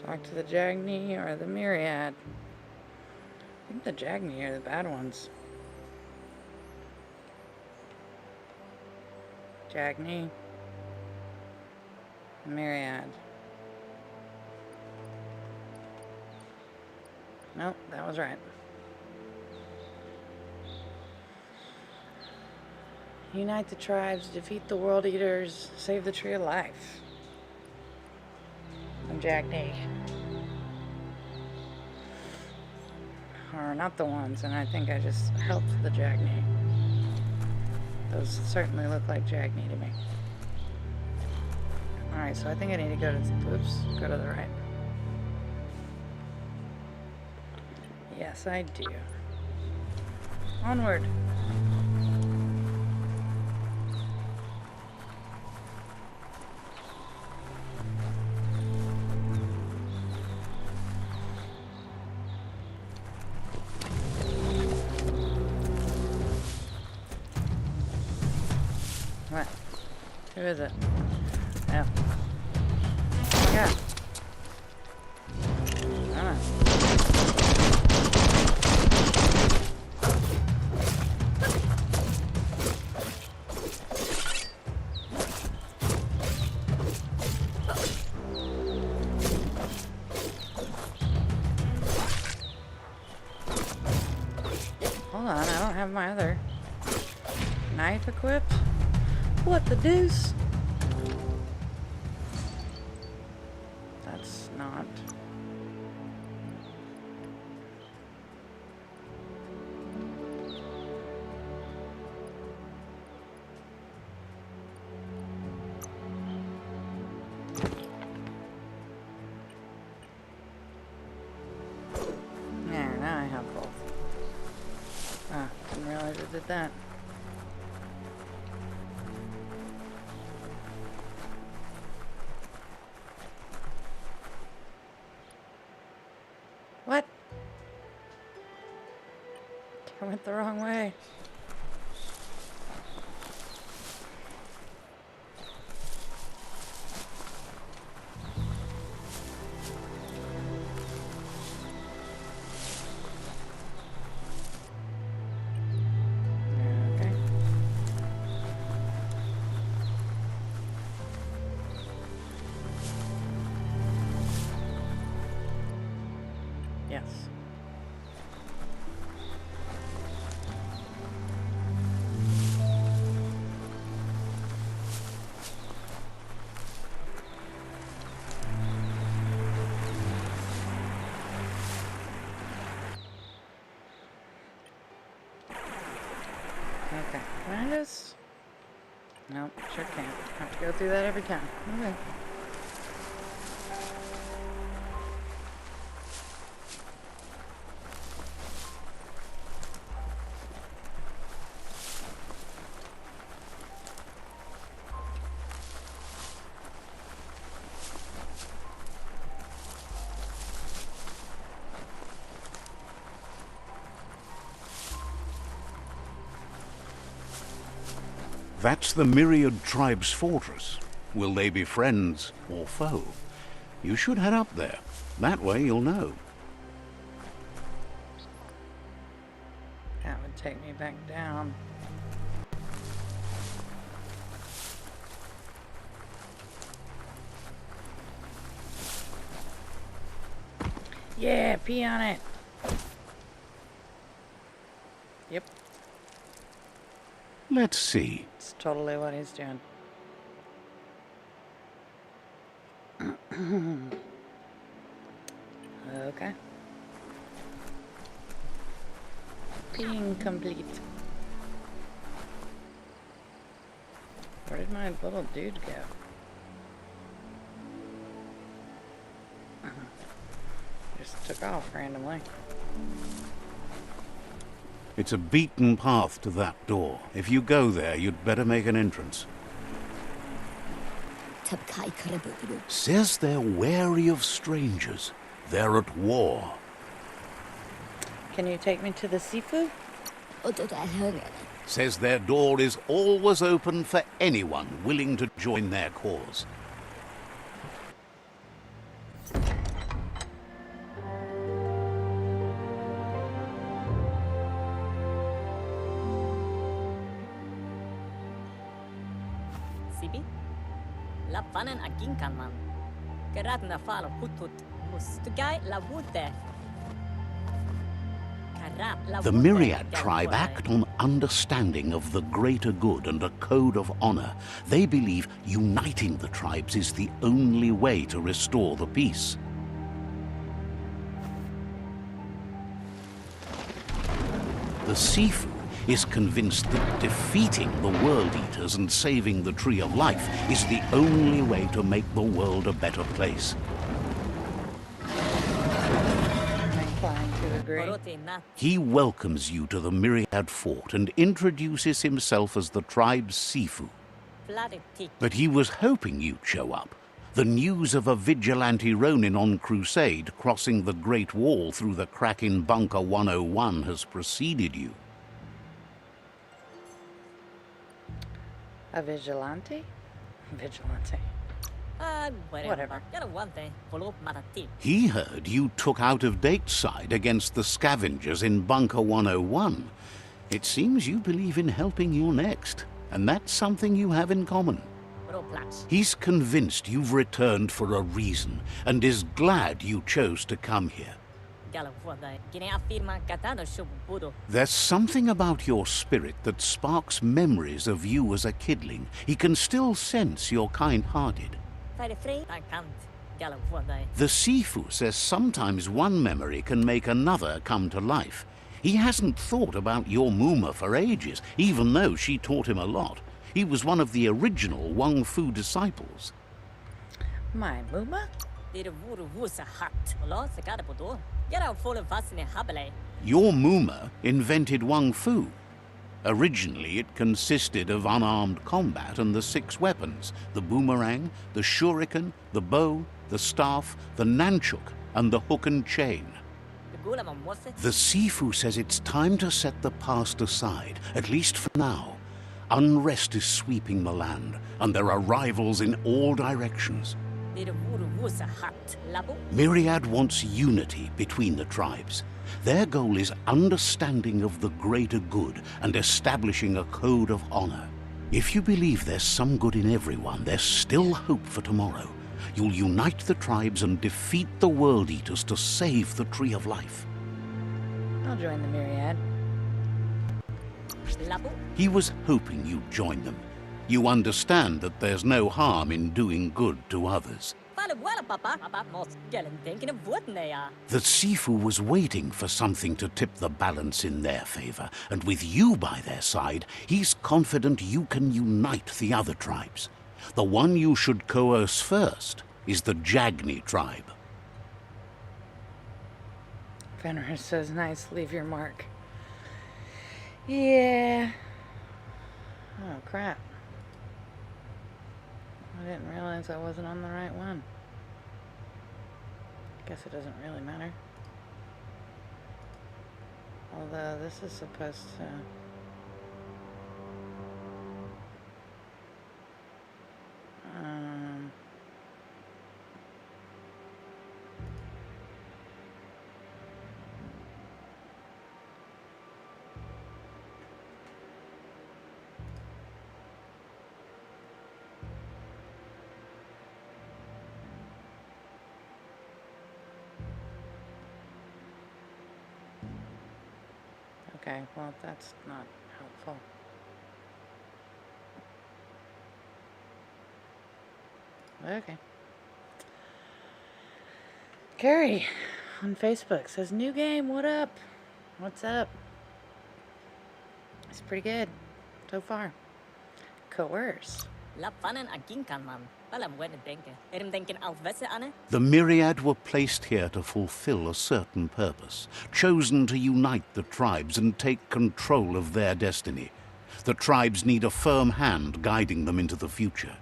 Talk to the Jagni or the Myriad. I think the Jagni are the bad ones. Jagni. Myriad. Nope, that was right. Unite the tribes, defeat the world eaters, save the tree of life. I'm Jagni. Or not the ones, and I think I just helped the Jagni. Those certainly look like Jagni to me. Alright, so I think I need to go to, oops, go to the right. Yes, I do. Onward. What? Who is it? Oh. Oh my god. Come on. Hold on, I don't have my other knife equipped. What the deuce? That's not. There, now I have both. Ah, didn't realize I did that. What? I went the wrong way. Okay. Yes. Okay, can I just... Nope, sure can't. Have to go through that every time. Okay. That's the Myriad Tribe's fortress. Will they be friends or foe? You should head up there. That way you'll know. That would take me back down. Yeah, pee on it. Yep, Let's see. it's totally what he's doing. Okay. Peeing complete. Where did my little dude go? Just took off randomly. It's a beaten path to that door. If you go there, you'd better make an entrance. Says they're wary of strangers. They're at war. Can you take me to the Sifu? Says their door is always open for anyone willing to join their cause. Sibi? Lappanen aginkanman. Geradna falo hutut. Mustugai la wute. The Myriad tribe act on understanding of the greater good and a code of honor. They believe uniting the tribes is the only way to restore the peace. The Sifu is convinced that defeating the World Eaters and saving the Tree of Life is the only way to make the world a better place. I'm inclined to agree. He welcomes you to the Myriad Fort and introduces himself as the tribe's Sifu. But he was hoping you'd show up. The news of a vigilante Ronin on crusade crossing the Great Wall through the crack in Bunker 101 has preceded you. A vigilante? Vigilante. Whatever. He heard you took out-of-date side against the scavengers in Bunker 101. It seems you believe in helping your next, and that's something you have in common. He's convinced you've returned for a reason, and is glad you chose to come here. There's something about your spirit that sparks memories of you as a kidling. He can still sense you're kind-hearted. The Sifu says sometimes one memory can make another come to life. He hasn't thought about your Muma for ages, even though she taught him a lot. He was one of the original Wang Fu disciples. My Muma? Your Muma invented Wang Fu. Originally, it consisted of unarmed combat and the 6 weapons: the boomerang, the shuriken, the bow, the staff, the nunchuk, and the hook and chain. The Sifu says it's time to set the past aside, at least for now. Unrest is sweeping the land, and there are rivals in all directions. Myriad wants unity between the tribes. Their goal is understanding of the greater good and establishing a code of honor. If you believe there's some good in everyone, there's still hope for tomorrow. You'll unite the tribes and defeat the World Eaters to save the Tree of Life. I'll join the Myriad. He was hoping you'd join them. You understand that there's no harm in doing good to others. The Sifu was waiting for something to tip the balance in their favor, and with you by their side, he's confident you can unite the other tribes. The one you should coerce first is the Jagni tribe. Fenris says, nice, leave your mark. Yeah. Oh, crap. I didn't realize I wasn't on the right one. Guess it doesn't really matter. Although this is supposed to... Okay, well, that's not helpful. Okay. Carrie on Facebook says, new game, what up? What's up? It's pretty good so far. Coerce. The Myriad were placed here to fulfill a certain purpose, chosen to unite the tribes and take control of their destiny. The tribes need a firm hand guiding them into the future.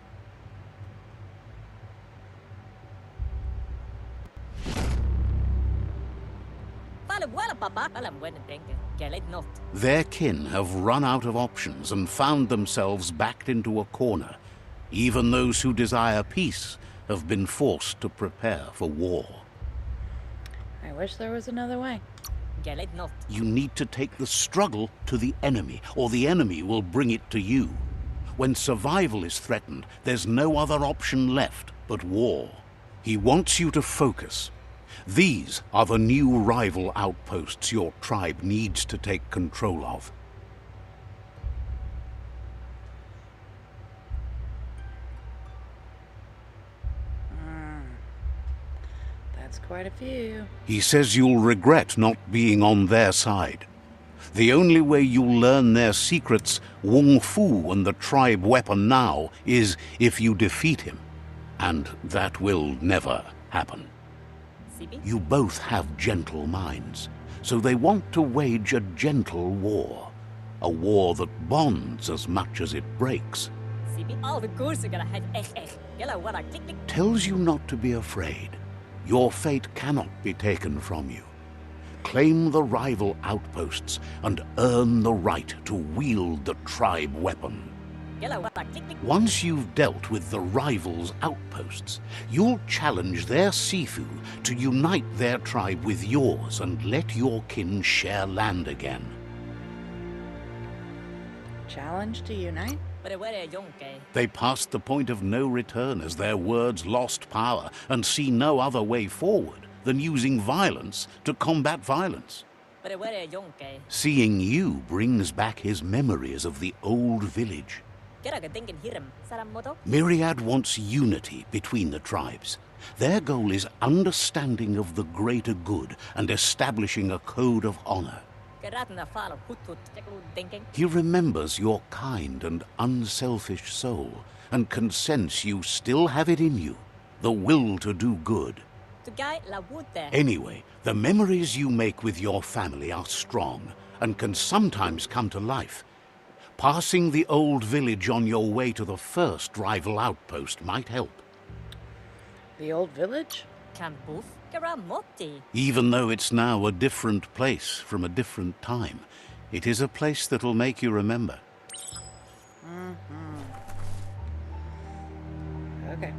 Their kin have run out of options and found themselves backed into a corner. Even those who desire peace have been forced to prepare for war. I wish there was another way. You need to take the struggle to the enemy, or the enemy will bring it to you. When survival is threatened, there's no other option left but war. He wants you to focus. These are the new rival outposts your tribe needs to take control of. That's quite a few. He says you'll regret not being on their side. The only way you'll learn their secrets, Wung Fu and the tribe weapon now, is if you defeat him. And that will never happen. You both have gentle minds, so they want to wage a gentle war. A war that bonds as much as it breaks. Tells you not to be afraid. Your fate cannot be taken from you. Claim the rival outposts and earn the right to wield the tribe weapon. Once you've dealt with the rivals' outposts, you'll challenge their Sifu to unite their tribe with yours and let your kin share land again. Challenge to unite? They passed the point of no return as their words lost power and see no other way forward than using violence to combat violence. Seeing you brings back his memories of the old village. Myriad wants unity between the tribes. Their goal is understanding of the greater good and establishing a code of honor. He remembers your kind and unselfish soul and can sense you still have it in you, the will to do good. Anyway, the memories you make with your family are strong and can sometimes come to life. Passing the old village on your way to the first rival outpost might help. The old village? can boof Garamoti. Even though it's now a different place from a different time, it is a place that'll make you remember. Okay.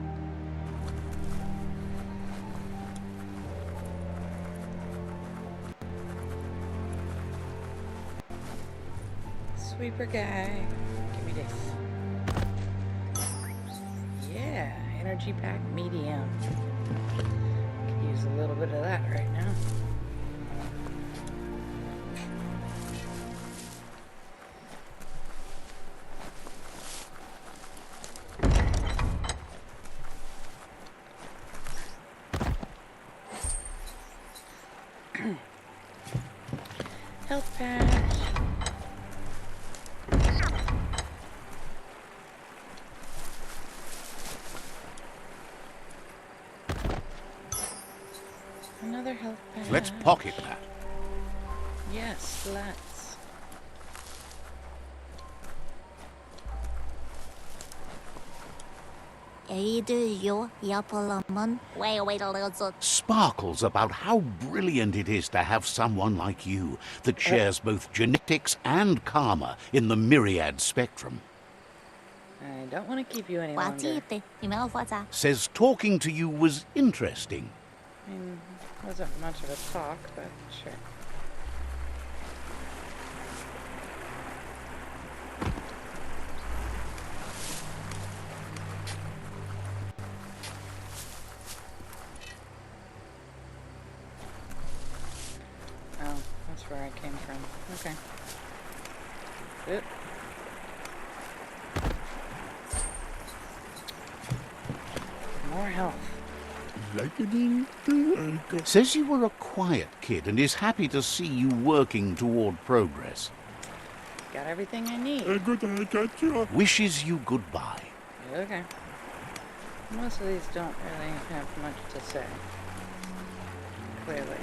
Sweeper guy. Give me this. Yeah, energy pack medium. Could use a little bit of that right now. Health patch. Another health patch. Let's pocket that. Yes, let's. Sparkles about how brilliant it is to have someone like you that shares both genetics and karma in the myriad spectrum. I don't want to keep you any longer. Says talking to you was interesting. I mean, it wasn't much of a talk, but sure. Oh, that's where I came from. Okay. Oop. More health. Says you were a quiet kid and is happy to see you working toward progress. Got everything I need. Wishes you goodbye. Okay. Most of these don't really have much to say. Clearly.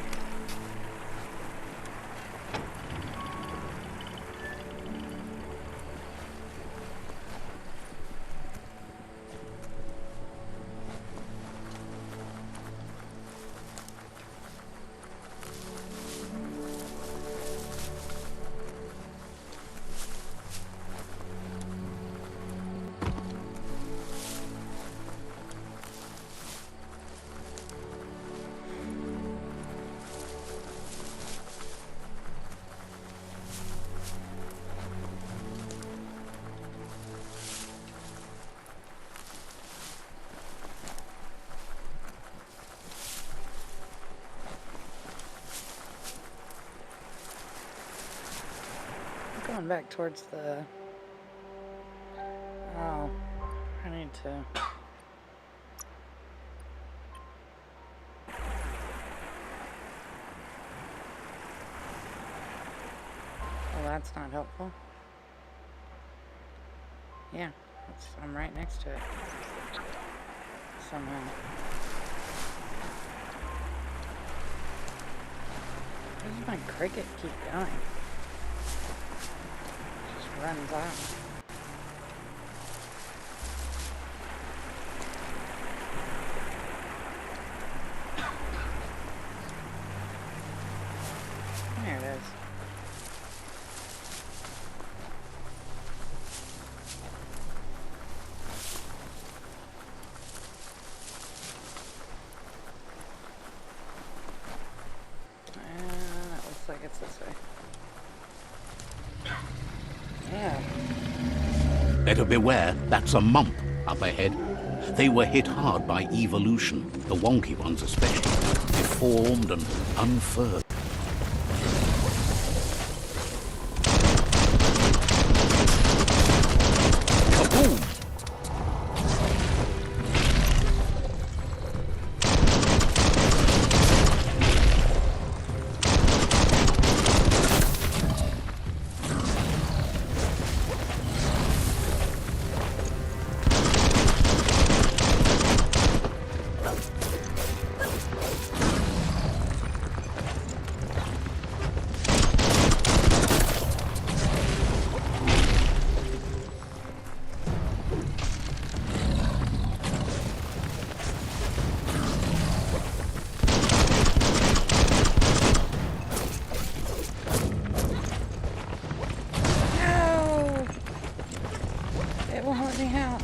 Going back towards the... Oh, I need to... Well, that's not helpful. Yeah, I'm right next to it. Somehow. Where does my cricket keep going? Runs out. There it is. That looks like it's this way. Yeah. Better beware, that's a mump up ahead. They were hit hard by evolution, the wonky ones especially, deformed and unfurled. Kaboom! hell.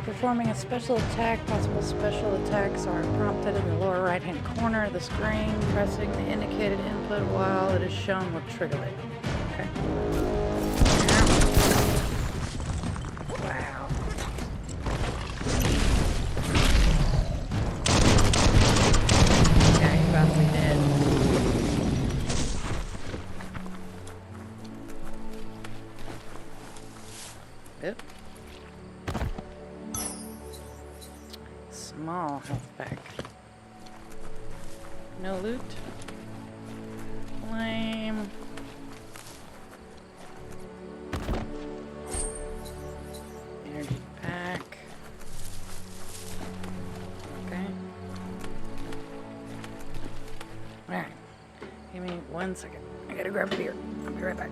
Performing a special attack. Possible special attacks are prompted in the lower right-hand corner of the screen. Pressing the indicated input while it is shown will trigger it. Okay. Wow. Yeah, he's about to be dead. Yep. Small health pack. No loot. Lame. Energy pack. Okay. Alright. Give me 1 second. I gotta grab a beer. I'll be right back.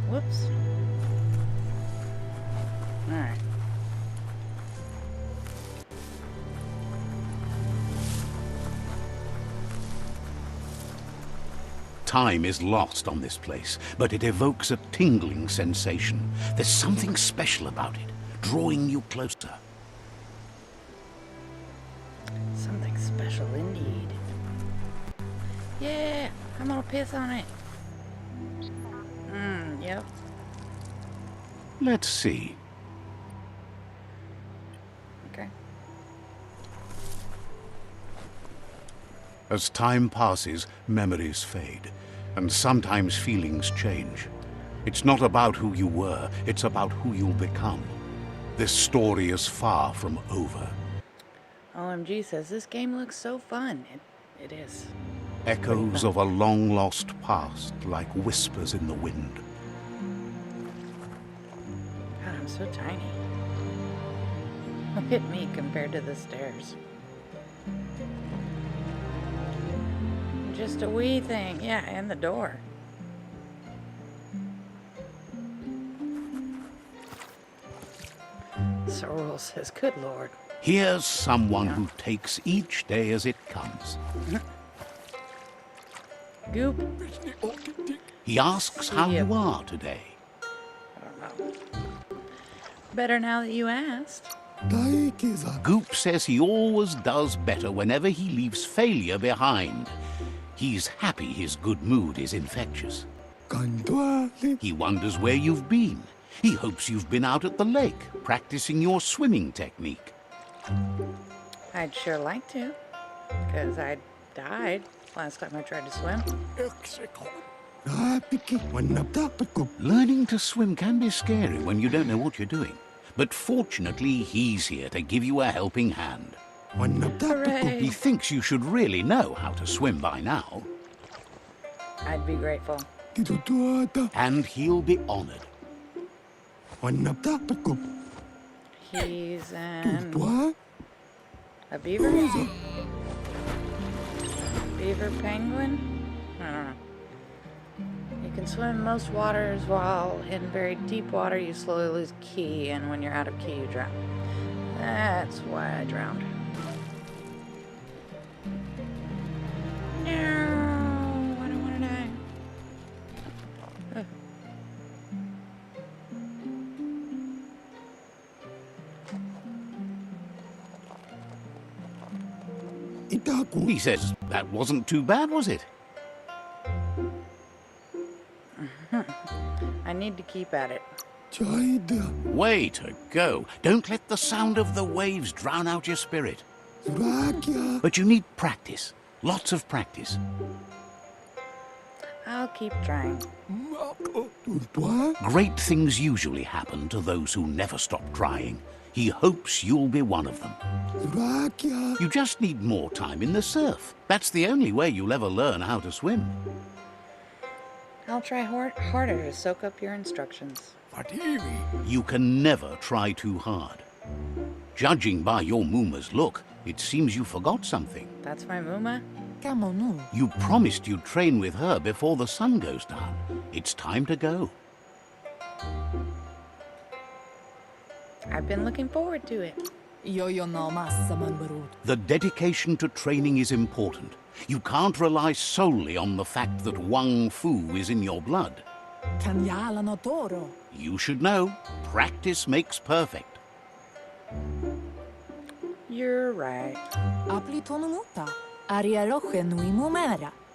Whoops. Alright. Time is lost on this place, but it evokes a tingling sensation. There's something special about it, drawing you closer. Something special indeed. Yeah, I'm gonna piss on it. Yep. Let's see. Okay. As time passes, memories fade, and sometimes feelings change. It's not about who you were, it's about who you'll become. This story is far from over. OMG says this game looks so fun. It is. Echoes of a long-lost past, like whispers in the wind. God, I'm so tiny. Look at me compared to the stairs. Just a wee thing. Yeah, and the door. Sorrel says, good lord. Here's someone who takes each day as it comes. Goop. He asks how Yep. you are today. I don't know. Better now that you asked. Goop says he always does better whenever he leaves failure behind. He's happy his good mood is infectious. He wonders where you've been. He hopes you've been out at the lake, practicing your swimming technique. I'd sure like to, because I died last time I tried to swim. Learning to swim can be scary when you don't know what you're doing. But fortunately, he's here to give you a helping hand. Hooray! He thinks you should really know how to swim by now. I'd be grateful. And he'll be honored. He's a beaver? Beaver penguin? I don't know. You can swim in most waters, while in very deep water you slowly lose ki, and when you're out of ki you drown. That's why I drowned. No, I don't want to die. Ugh. He says, that wasn't too bad, was it? I need to keep at it. Way to go. Don't let the sound of the waves drown out your spirit. But you need practice. Lots of practice. I'll keep trying. Great things usually happen to those who never stop trying. He hopes you'll be one of them. You just need more time in the surf. That's the only way you'll ever learn how to swim. I'll try harder to soak up your instructions. You can never try too hard. Judging by your Mooma's look, it seems you forgot something. That's my Mooma? You promised you'd train with her before the sun goes down. It's time to go. I've been looking forward to it. The dedication to training is important. You can't rely solely on the fact that Wang Fu is in your blood. You should know, practice makes perfect. You're right.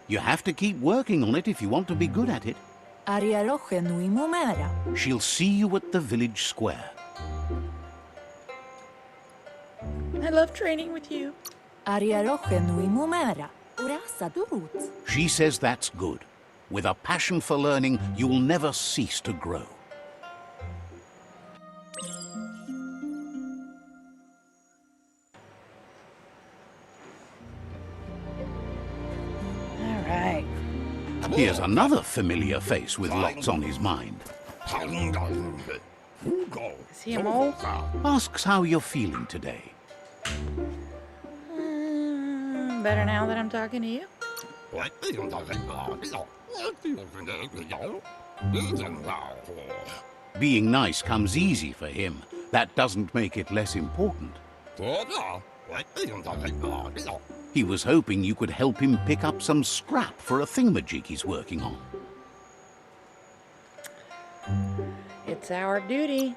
You have to keep working on it if you want to be good at it. She'll see you at the village square. I love training with you. She says that's good. With a passion for learning, you'll never cease to grow. All right. Here's another familiar face with lots on his mind. Is he a mole? Asks how you're feeling today. Better now that I'm talking to you. Being nice comes easy for him. That doesn't make it less important. He was hoping you could help him pick up some scrap for a thingamajig he's working on. It's our duty.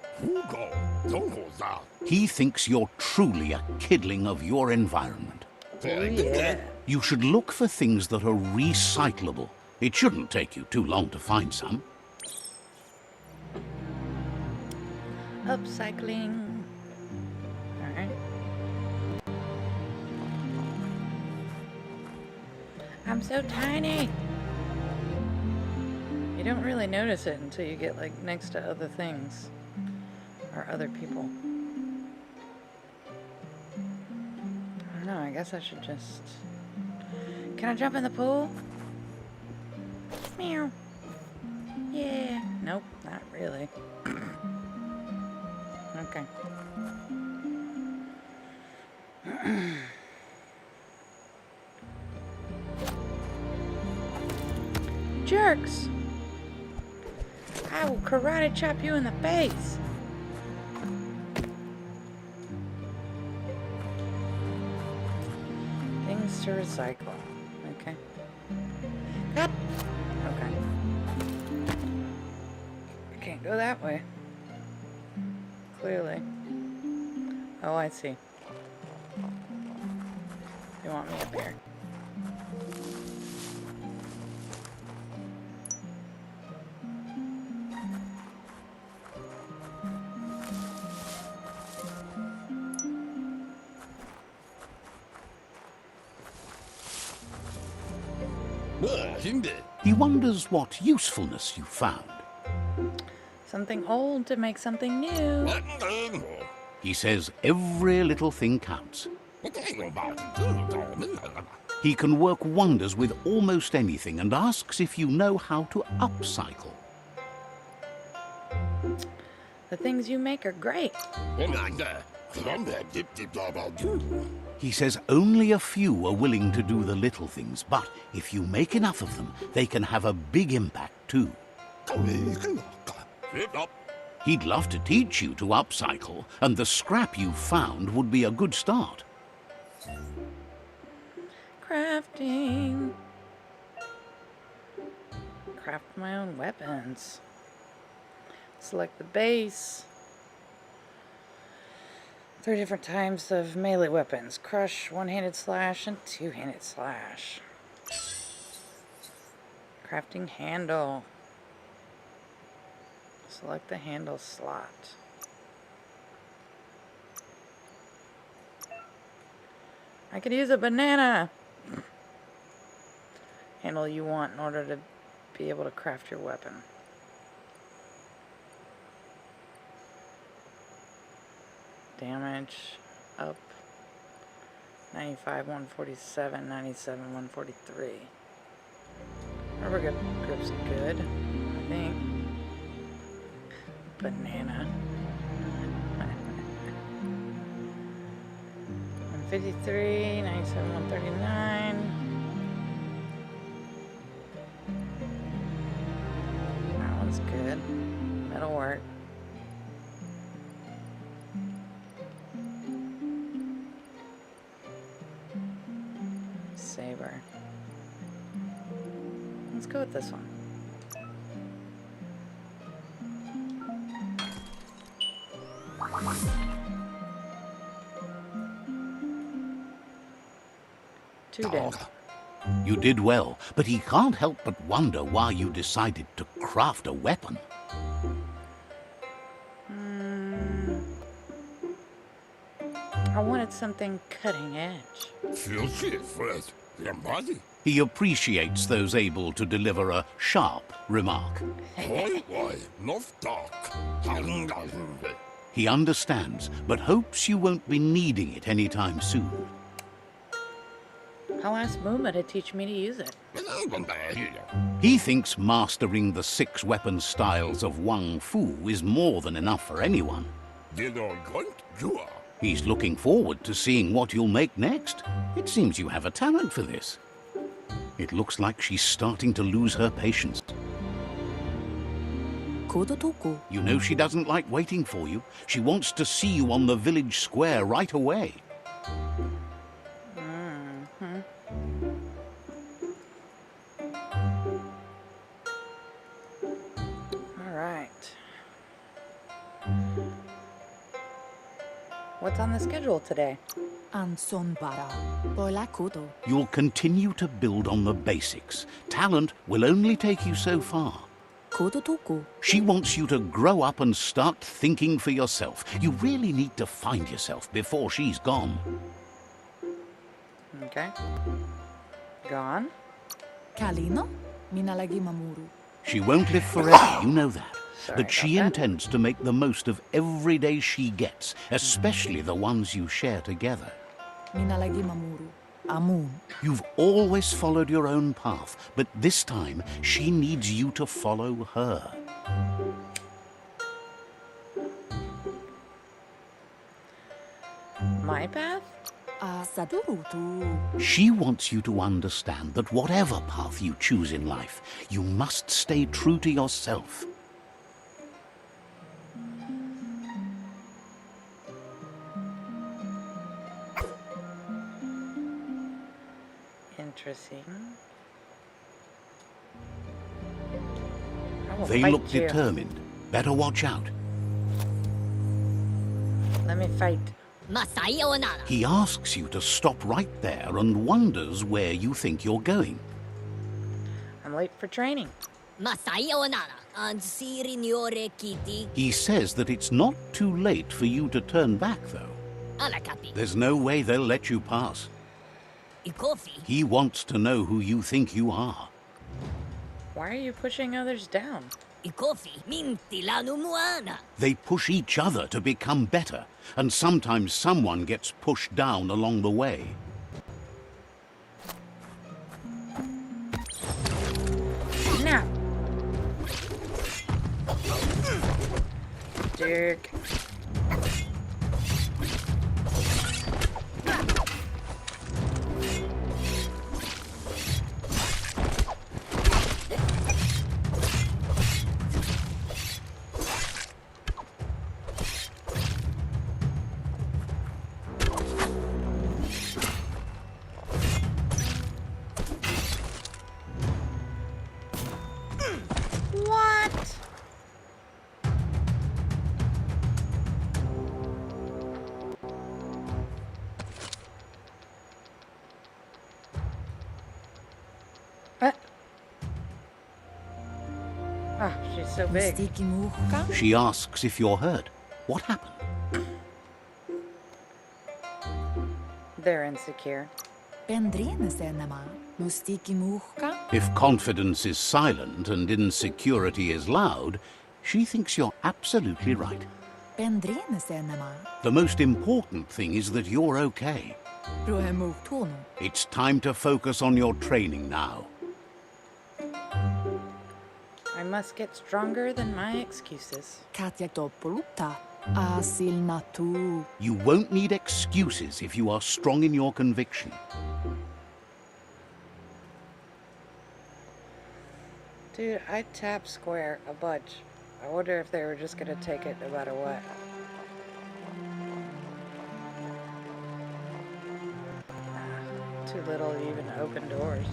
He thinks you're truly a kidling of your environment. Oh, yeah. You should look for things that are recyclable. It shouldn't take you too long to find some. Upcycling. All right. I'm so tiny. don't really notice it until you get like next to other things or other people. I don't know, I guess I should just... Can I jump in the pool? Meow. Yeah. Nope, not really. Okay. Jerks! I will karate chop you in the face. Things to recycle. Okay. Up. Okay. I can't go that way. Clearly. Oh, I see. They want me up here. He wonders what usefulness you found. Something old to make something new. He says every little thing counts. He can work wonders with almost anything and asks if you know how to upcycle. The things you make are great. He says only a few are willing to do the little things, but if you make enough of them, they can have a big impact too. He'd love to teach you to upcycle, and the scrap you found would be a good start. Crafting. Craft my own weapons. Select the base. 3 different types of melee weapons. Crush, one-handed slash, and two-handed slash. Crafting handle. Select the handle slot. I could use a banana. Handle you want in order to be able to craft your weapon. Damage up 95, 147, 97, 143. Rubber grip's good, I think. Banana. 153, 97, 139. That one's good. That'll work. Saber. Let's go with this one. Two down. You did well, but he can't help but wonder why you decided to craft a weapon. I wanted something cutting edge. He appreciates those able to deliver a sharp remark. He understands, but hopes you won't be needing it anytime soon. I'll ask Mooma to teach me to use it. He thinks mastering the 6 weapon styles of Wang Fu is more than enough for anyone. He's looking forward to seeing what you'll make next. It seems you have a talent for this. It looks like she's starting to lose her patience. You know she doesn't like waiting for you. She wants to see you on the village square right away. What's on the schedule today? You'll continue to build on the basics. Talent will only take you so far. She wants you to grow up and start thinking for yourself. You really need to find yourself before she's gone. Okay. Gone? She She won't live forever, you know that. Sorry But she about that. intends to make the most of every day she gets, especially the ones you share together. Minä lagi mamuru. Amun. You've always followed your own path, but this time she needs you to follow her. My path? Sadurutu. She wants you to understand that whatever path you choose in life, you must stay true to yourself. Interesting. I will They fight look you. determined. Better watch out. Let me fight. Masai o nana. He asks you to stop right there and wonders where you think you're going. I'm late for training. Masai o nana. An sirignore kiti. He says that it's not too late for you to turn back, though. Alakapi. There's no way they'll let you pass. Ikofi. He wants to know who you think you are. Why are you pushing others down? Ikofi. Mintilanu muana. They push each other to become better, and sometimes someone gets pushed down along the way. Now. Jerk. What? Ah, she's so big. Mustiki muhka. She asks if you're hurt. What happened? They're insecure. Pendrine senema. Mustiki muhka. If confidence is silent and insecurity is loud, she thinks you're absolutely right. Pendrine senema. The most important thing is that you're okay. Ruhemu tono. It's time to focus on your training now. I must get stronger than my excuses. Katja topoluta. Asil natu. You won't need excuses if you are strong in your conviction. Dude, I tap square a bunch. I wonder if they were just gonna take it no matter what. Ah, too little to even open doors.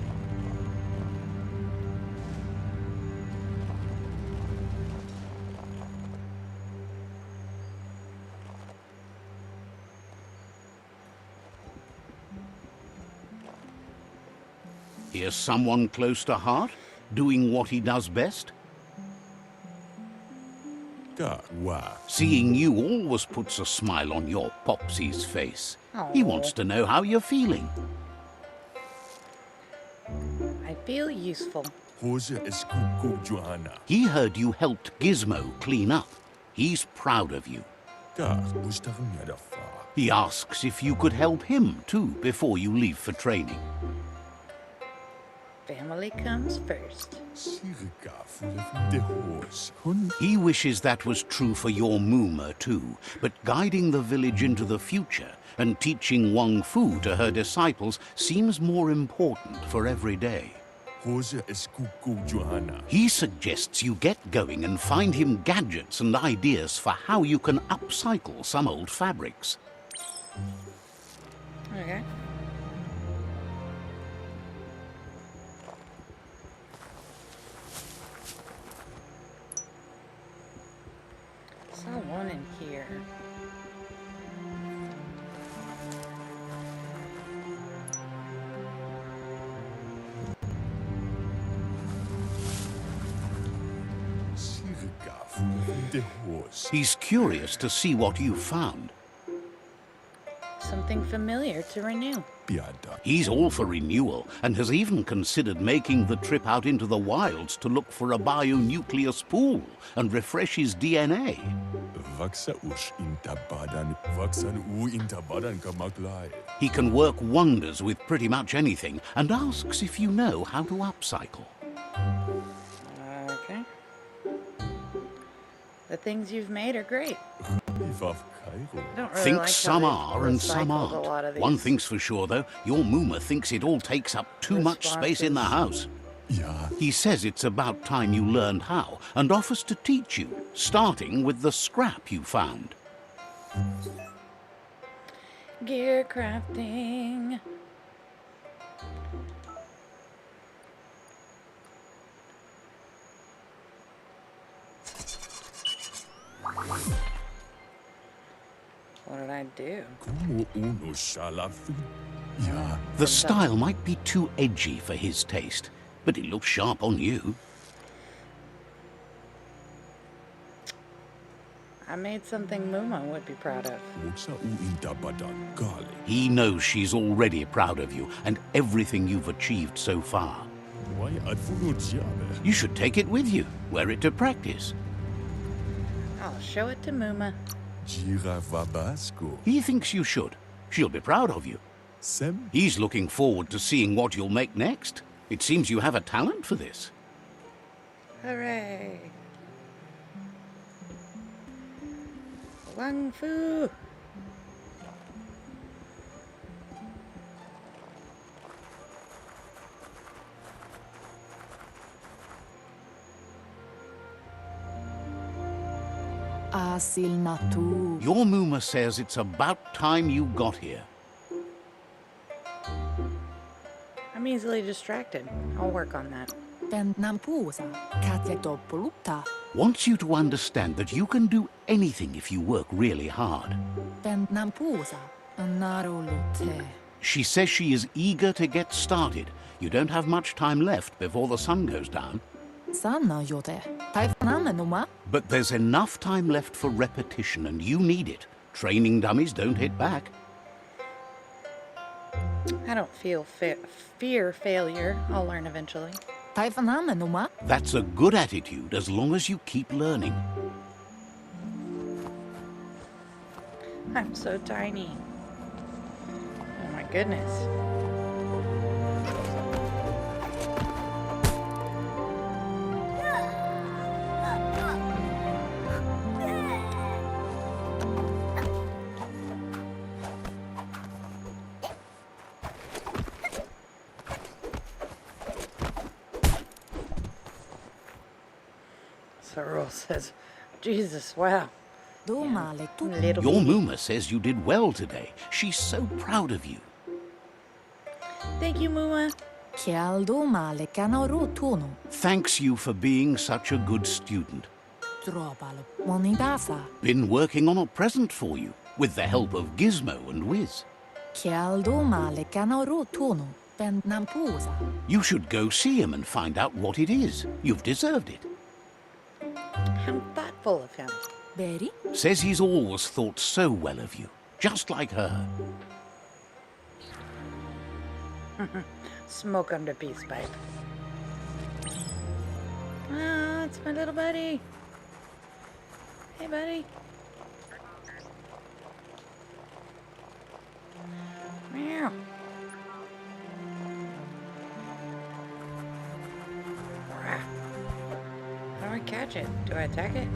Here's someone close to heart, doing what he does best. Seeing you always puts a smile on your Popsy's face. He wants to know how you're feeling. I feel useful. He heard you helped Gizmo clean up. He's proud of you. He asks if you could help him too before you leave for training. Family comes first. He wishes that was true for your Mooma too, but guiding the village into the future and teaching Wang Fu to her disciples seems more important for every day. He suggests you get going and find him gadgets and ideas for how you can upcycle some old fabrics. Okay. Saw one in here. He's curious to see what you found. something familiar to renew. He's all for renewal and has even considered making the trip out into the wilds to look for a bionucleus pool and refresh his DNA. He can work wonders with pretty much anything and asks if you know how to upcycle. Okay. The things you've made are great. I don't really Think like some how are they've and some recycled a lot of aren't. these. One thing's for sure, though, your Mooma thinks it all takes up too much space in the house. He says it's about time you learned how and offers to teach you, starting with the scrap you found. Gear crafting. What did I do? The style might be too edgy for his taste, but it looks sharp on you. I made something Muma would be proud of. He knows she's already proud of you and everything you've achieved so far. You should take it with you, wear it to practice. I'll show it to Muma. He thinks you should. She'll be proud of you. He's looking forward to seeing what you'll make next. It seems you have a talent for this. Hooray! Wang Fu! Asil natu. Your Mooma says it's about time you got here. I'm easily distracted. I'll work on that. Ben nampusa. Katja doppelutta. Wants you to understand that you can do anything if you work really hard. Ben nampusa. Narolute. She says she is eager to get started. You don't have much time left before the sun goes down. Sanna jote. Taifaname numa. But there's enough time left for repetition, and you need it. Training dummies don't hit back. I don't feel fear failure. I'll learn eventually. Taifaname numa. That's a good attitude as long as you keep learning. I'm so tiny. Oh my goodness. Cyril says, Jesus, wow. Domale tu. Little Your baby. Mooma says you did well today. She's so proud of you. Thank you, Muma. Kial domale kanoro tono. Thanks you for being such a good student. Drobalo. Monidasa. Been working on a present for you, with the help of Gizmo and Wiz. Kial domale kanoro tono. Ben nampusa. You should go see him and find out what it is. You've deserved it. How thoughtful of him. Beri. Says he's always thought so well of you, just like her. Smoke under peace pipe. Ah, it's my little buddy. Hey, buddy. Meow. Rah. How do I catch it? Do I attack it?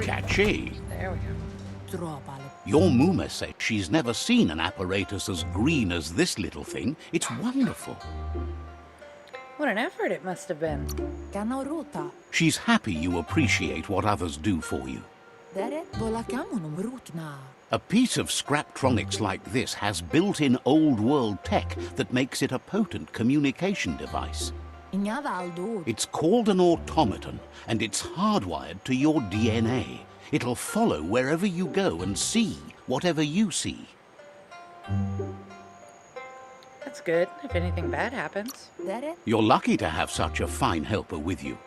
Catchy. There we go. Drobalo. Your Mooma says she's never seen an apparatus as green as this little thing. It's wonderful. What an effort it must have been. Kanorota. She's happy you appreciate what others do for you. Dere volakamunum rutna. A piece of Scraptronics like this has built-in old-world tech that makes it a potent communication device. Inyada aldo. It's called an automaton, and it's hardwired to your DNA. It'll follow wherever you go and see whatever you see. That's good, if anything bad happens. Dere You're lucky to have such a fine helper with you.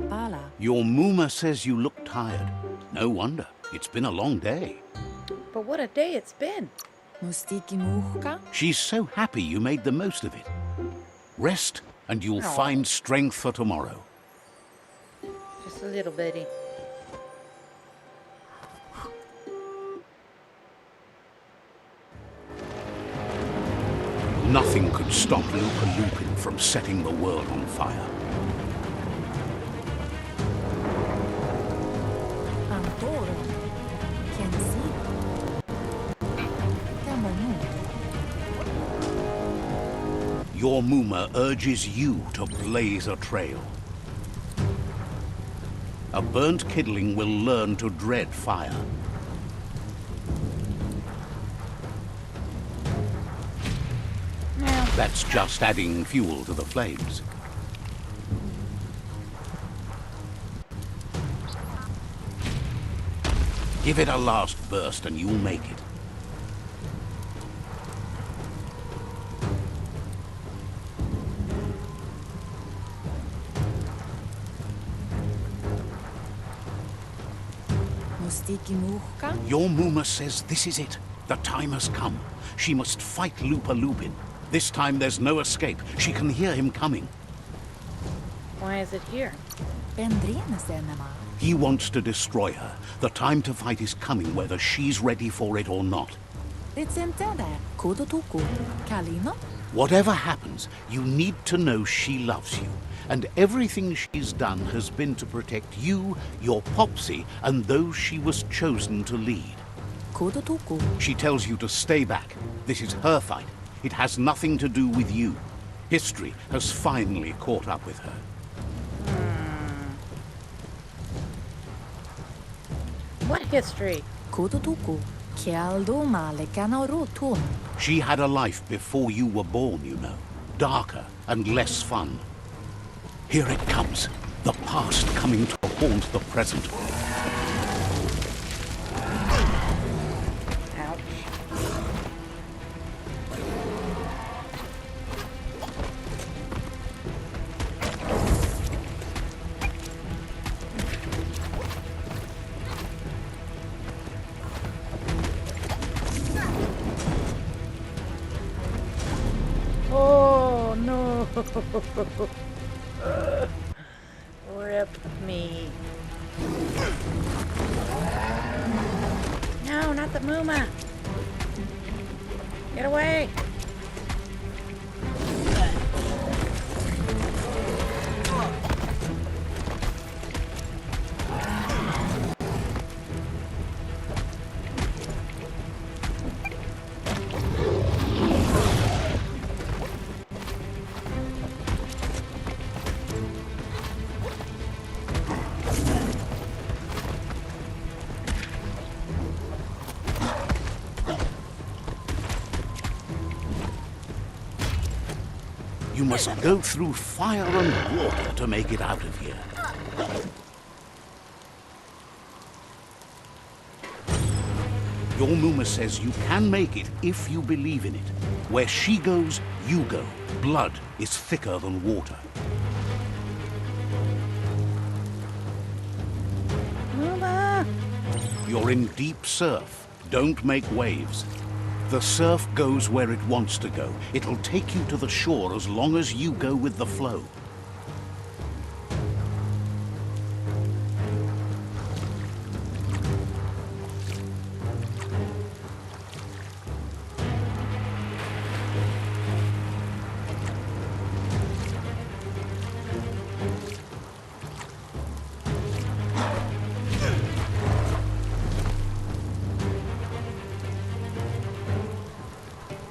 pala. Your Mooma says you look tired. No wonder. It's been a long day. But what a day it's been. Mustiki muhka? She's so happy you made the most of it. Rest, and you'll Aw. find strength for tomorrow. Just a little bitty. Nothing could stop Lupa Lupin from setting the world on fire. Antoro. Kensi. Kamonu. Your Muma urges you to blaze a trail. A burnt kidling will learn to dread fire. That's just adding fuel to the flames. Give it a last burst and you'll make it. Mustiki muhka? Your Muma says this is it. The time has come. She must fight Lupa Lupin. This time there's no escape. She can hear him coming. Why is it here? Bendrine senema. He wants to destroy her. The time to fight is coming whether she's ready for it or not. Ritsentende. Kodotuku. Kalino? Whatever happens, you need to know she loves you. And everything she's done has been to protect you, your Popsy, and those she was chosen to lead. Kodotuku. She tells you to stay back. This is her fight. It has nothing to do with you. History has finally caught up with her. What history? Kodotuku. Kialdo male kanaro tun. She had a life before you were born, you know. Darker and less fun. Here it comes. The past coming to haunt the present. Ouch. Oh, no. Rip me. No, not the Muma. Get away. You must go through fire and water to make it out of here. Your Muma says you can make it if you believe in it. Where she goes, you go. Blood is thicker than water. Muma! You're in deep surf. Don't make waves. The surf goes where it wants to go. It'll take you to the shore as long as you go with the flow.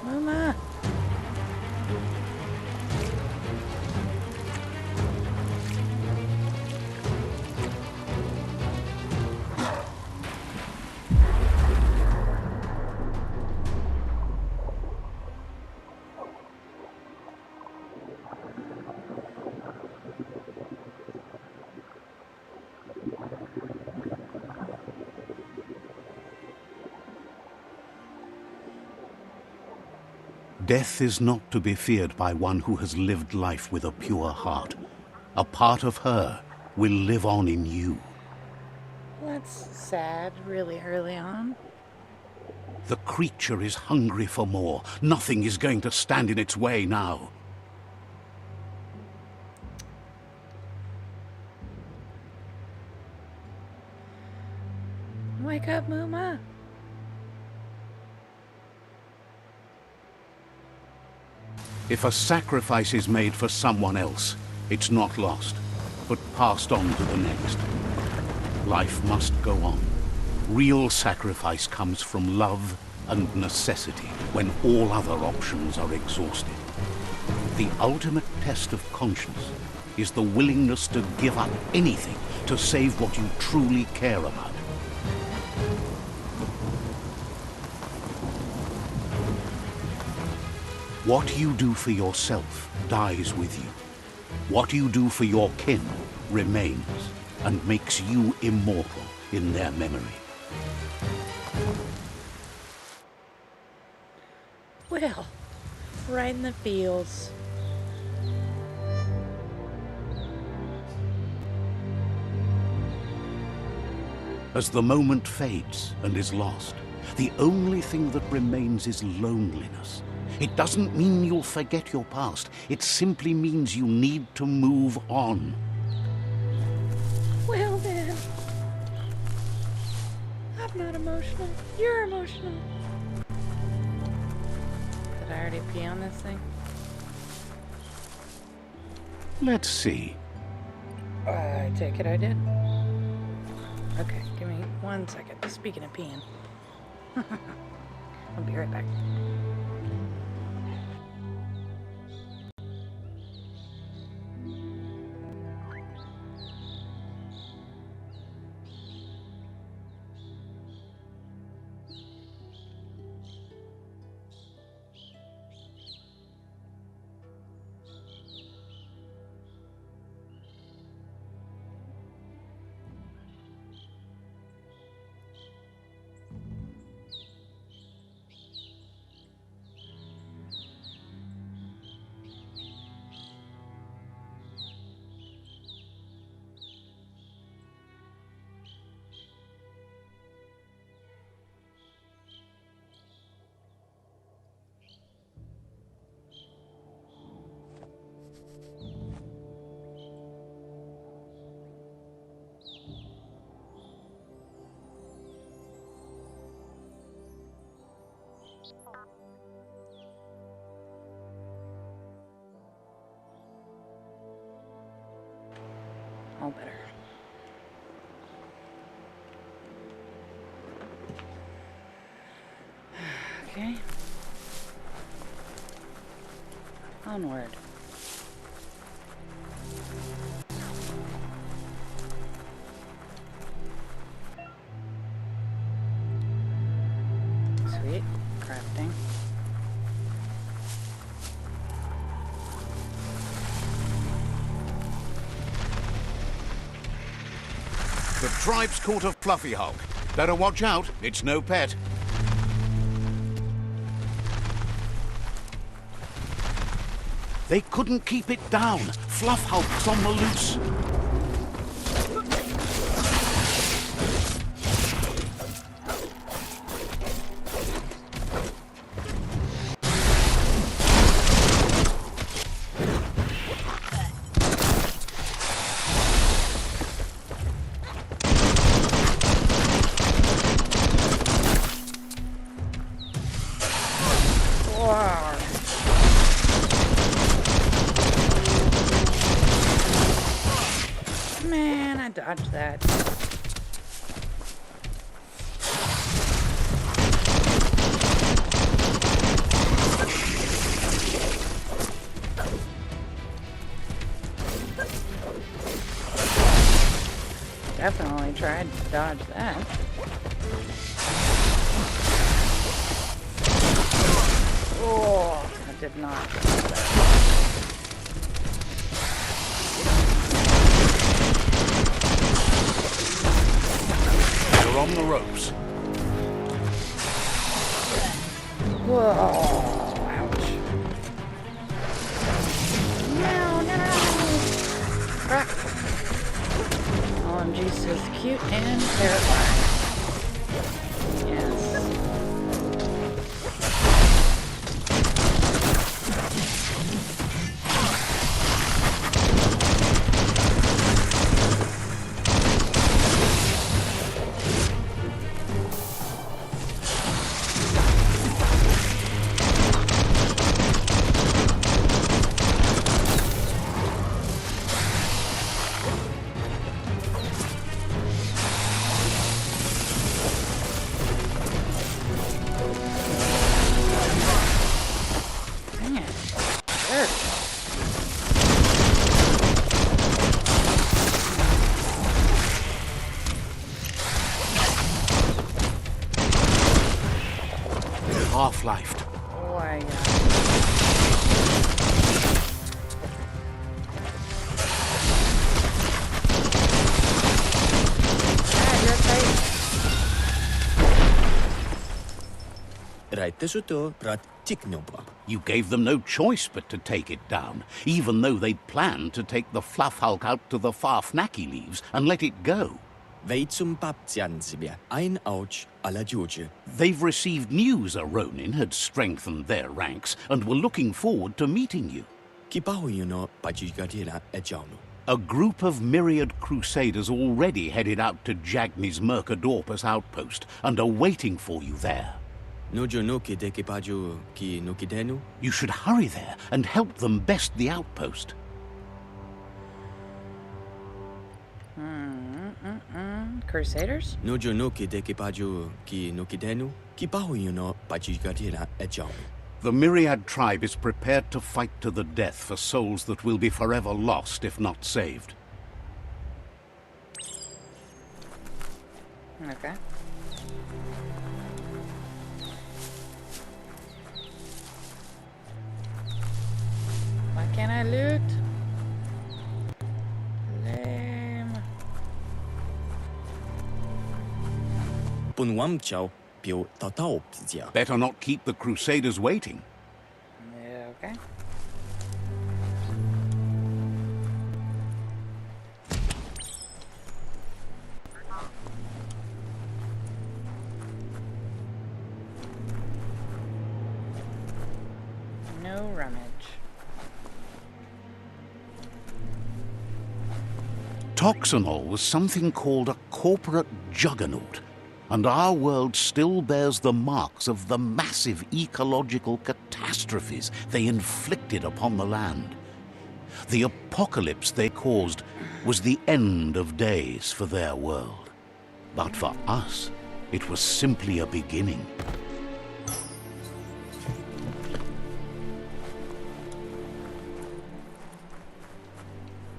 Muma! Death is not to be feared by one who has lived life with a pure heart. A part of her will live on in you. That's sad, really early on. The creature is hungry for more. Nothing is going to stand in its way now. Wake up, Muma. If a sacrifice is made for someone else, it's not lost, but passed on to the next. Life must go on. Real sacrifice comes from love and necessity when all other options are exhausted. The ultimate test of conscience is the willingness to give up anything to save what you truly care about. What you do for yourself dies with you. What you do for your kin remains and makes you immortal in their memory. Well, right in the fields. As the moment fades and is lost, the only thing that remains is loneliness. It doesn't mean you'll forget your past. It simply means you need to move on. Well then. I'm not emotional. You're emotional. Did I already pee on this thing? Let's see. I take it I did. Okay, give me 1 second. Speaking of peeing. I'll be right back. All better. Okay. Onward. Sweet. Crafting. The tribe's caught a fluffy hulk. Better watch out, it's no pet. They couldn't keep it down. Fluff hulk's on the loose. Man, I dodged that. Definitely tried to dodge that. Oh, I did not. You're on the ropes. Whoa, ouch. No. Crap. OMG This is cute and terrifying. Yes. Dang it. Jerk. Half-lifed. Oh, I you're right. You gave them no choice but to take it down, even though they planned to take the Fluff Hulk out to the Farfnaki leaves and let it go. They've received news a Ronin had strengthened their ranks and were looking forward to meeting you. A group of myriad crusaders already headed out to Jagni's Mercadorpus outpost and are waiting for you there. You should hurry there and help them best the outpost. Crusaders? The Myriad tribe is prepared to fight to the death for souls that will be forever lost if not saved. Okay. Why can't I loot? Lame. Better not keep the crusaders waiting. Yeah, okay. No rummage. Toxanol was something called a corporate juggernaut, and our world still bears the marks of the massive ecological catastrophes they inflicted upon the land. The apocalypse they caused was the end of days for their world. But for us, it was simply a beginning.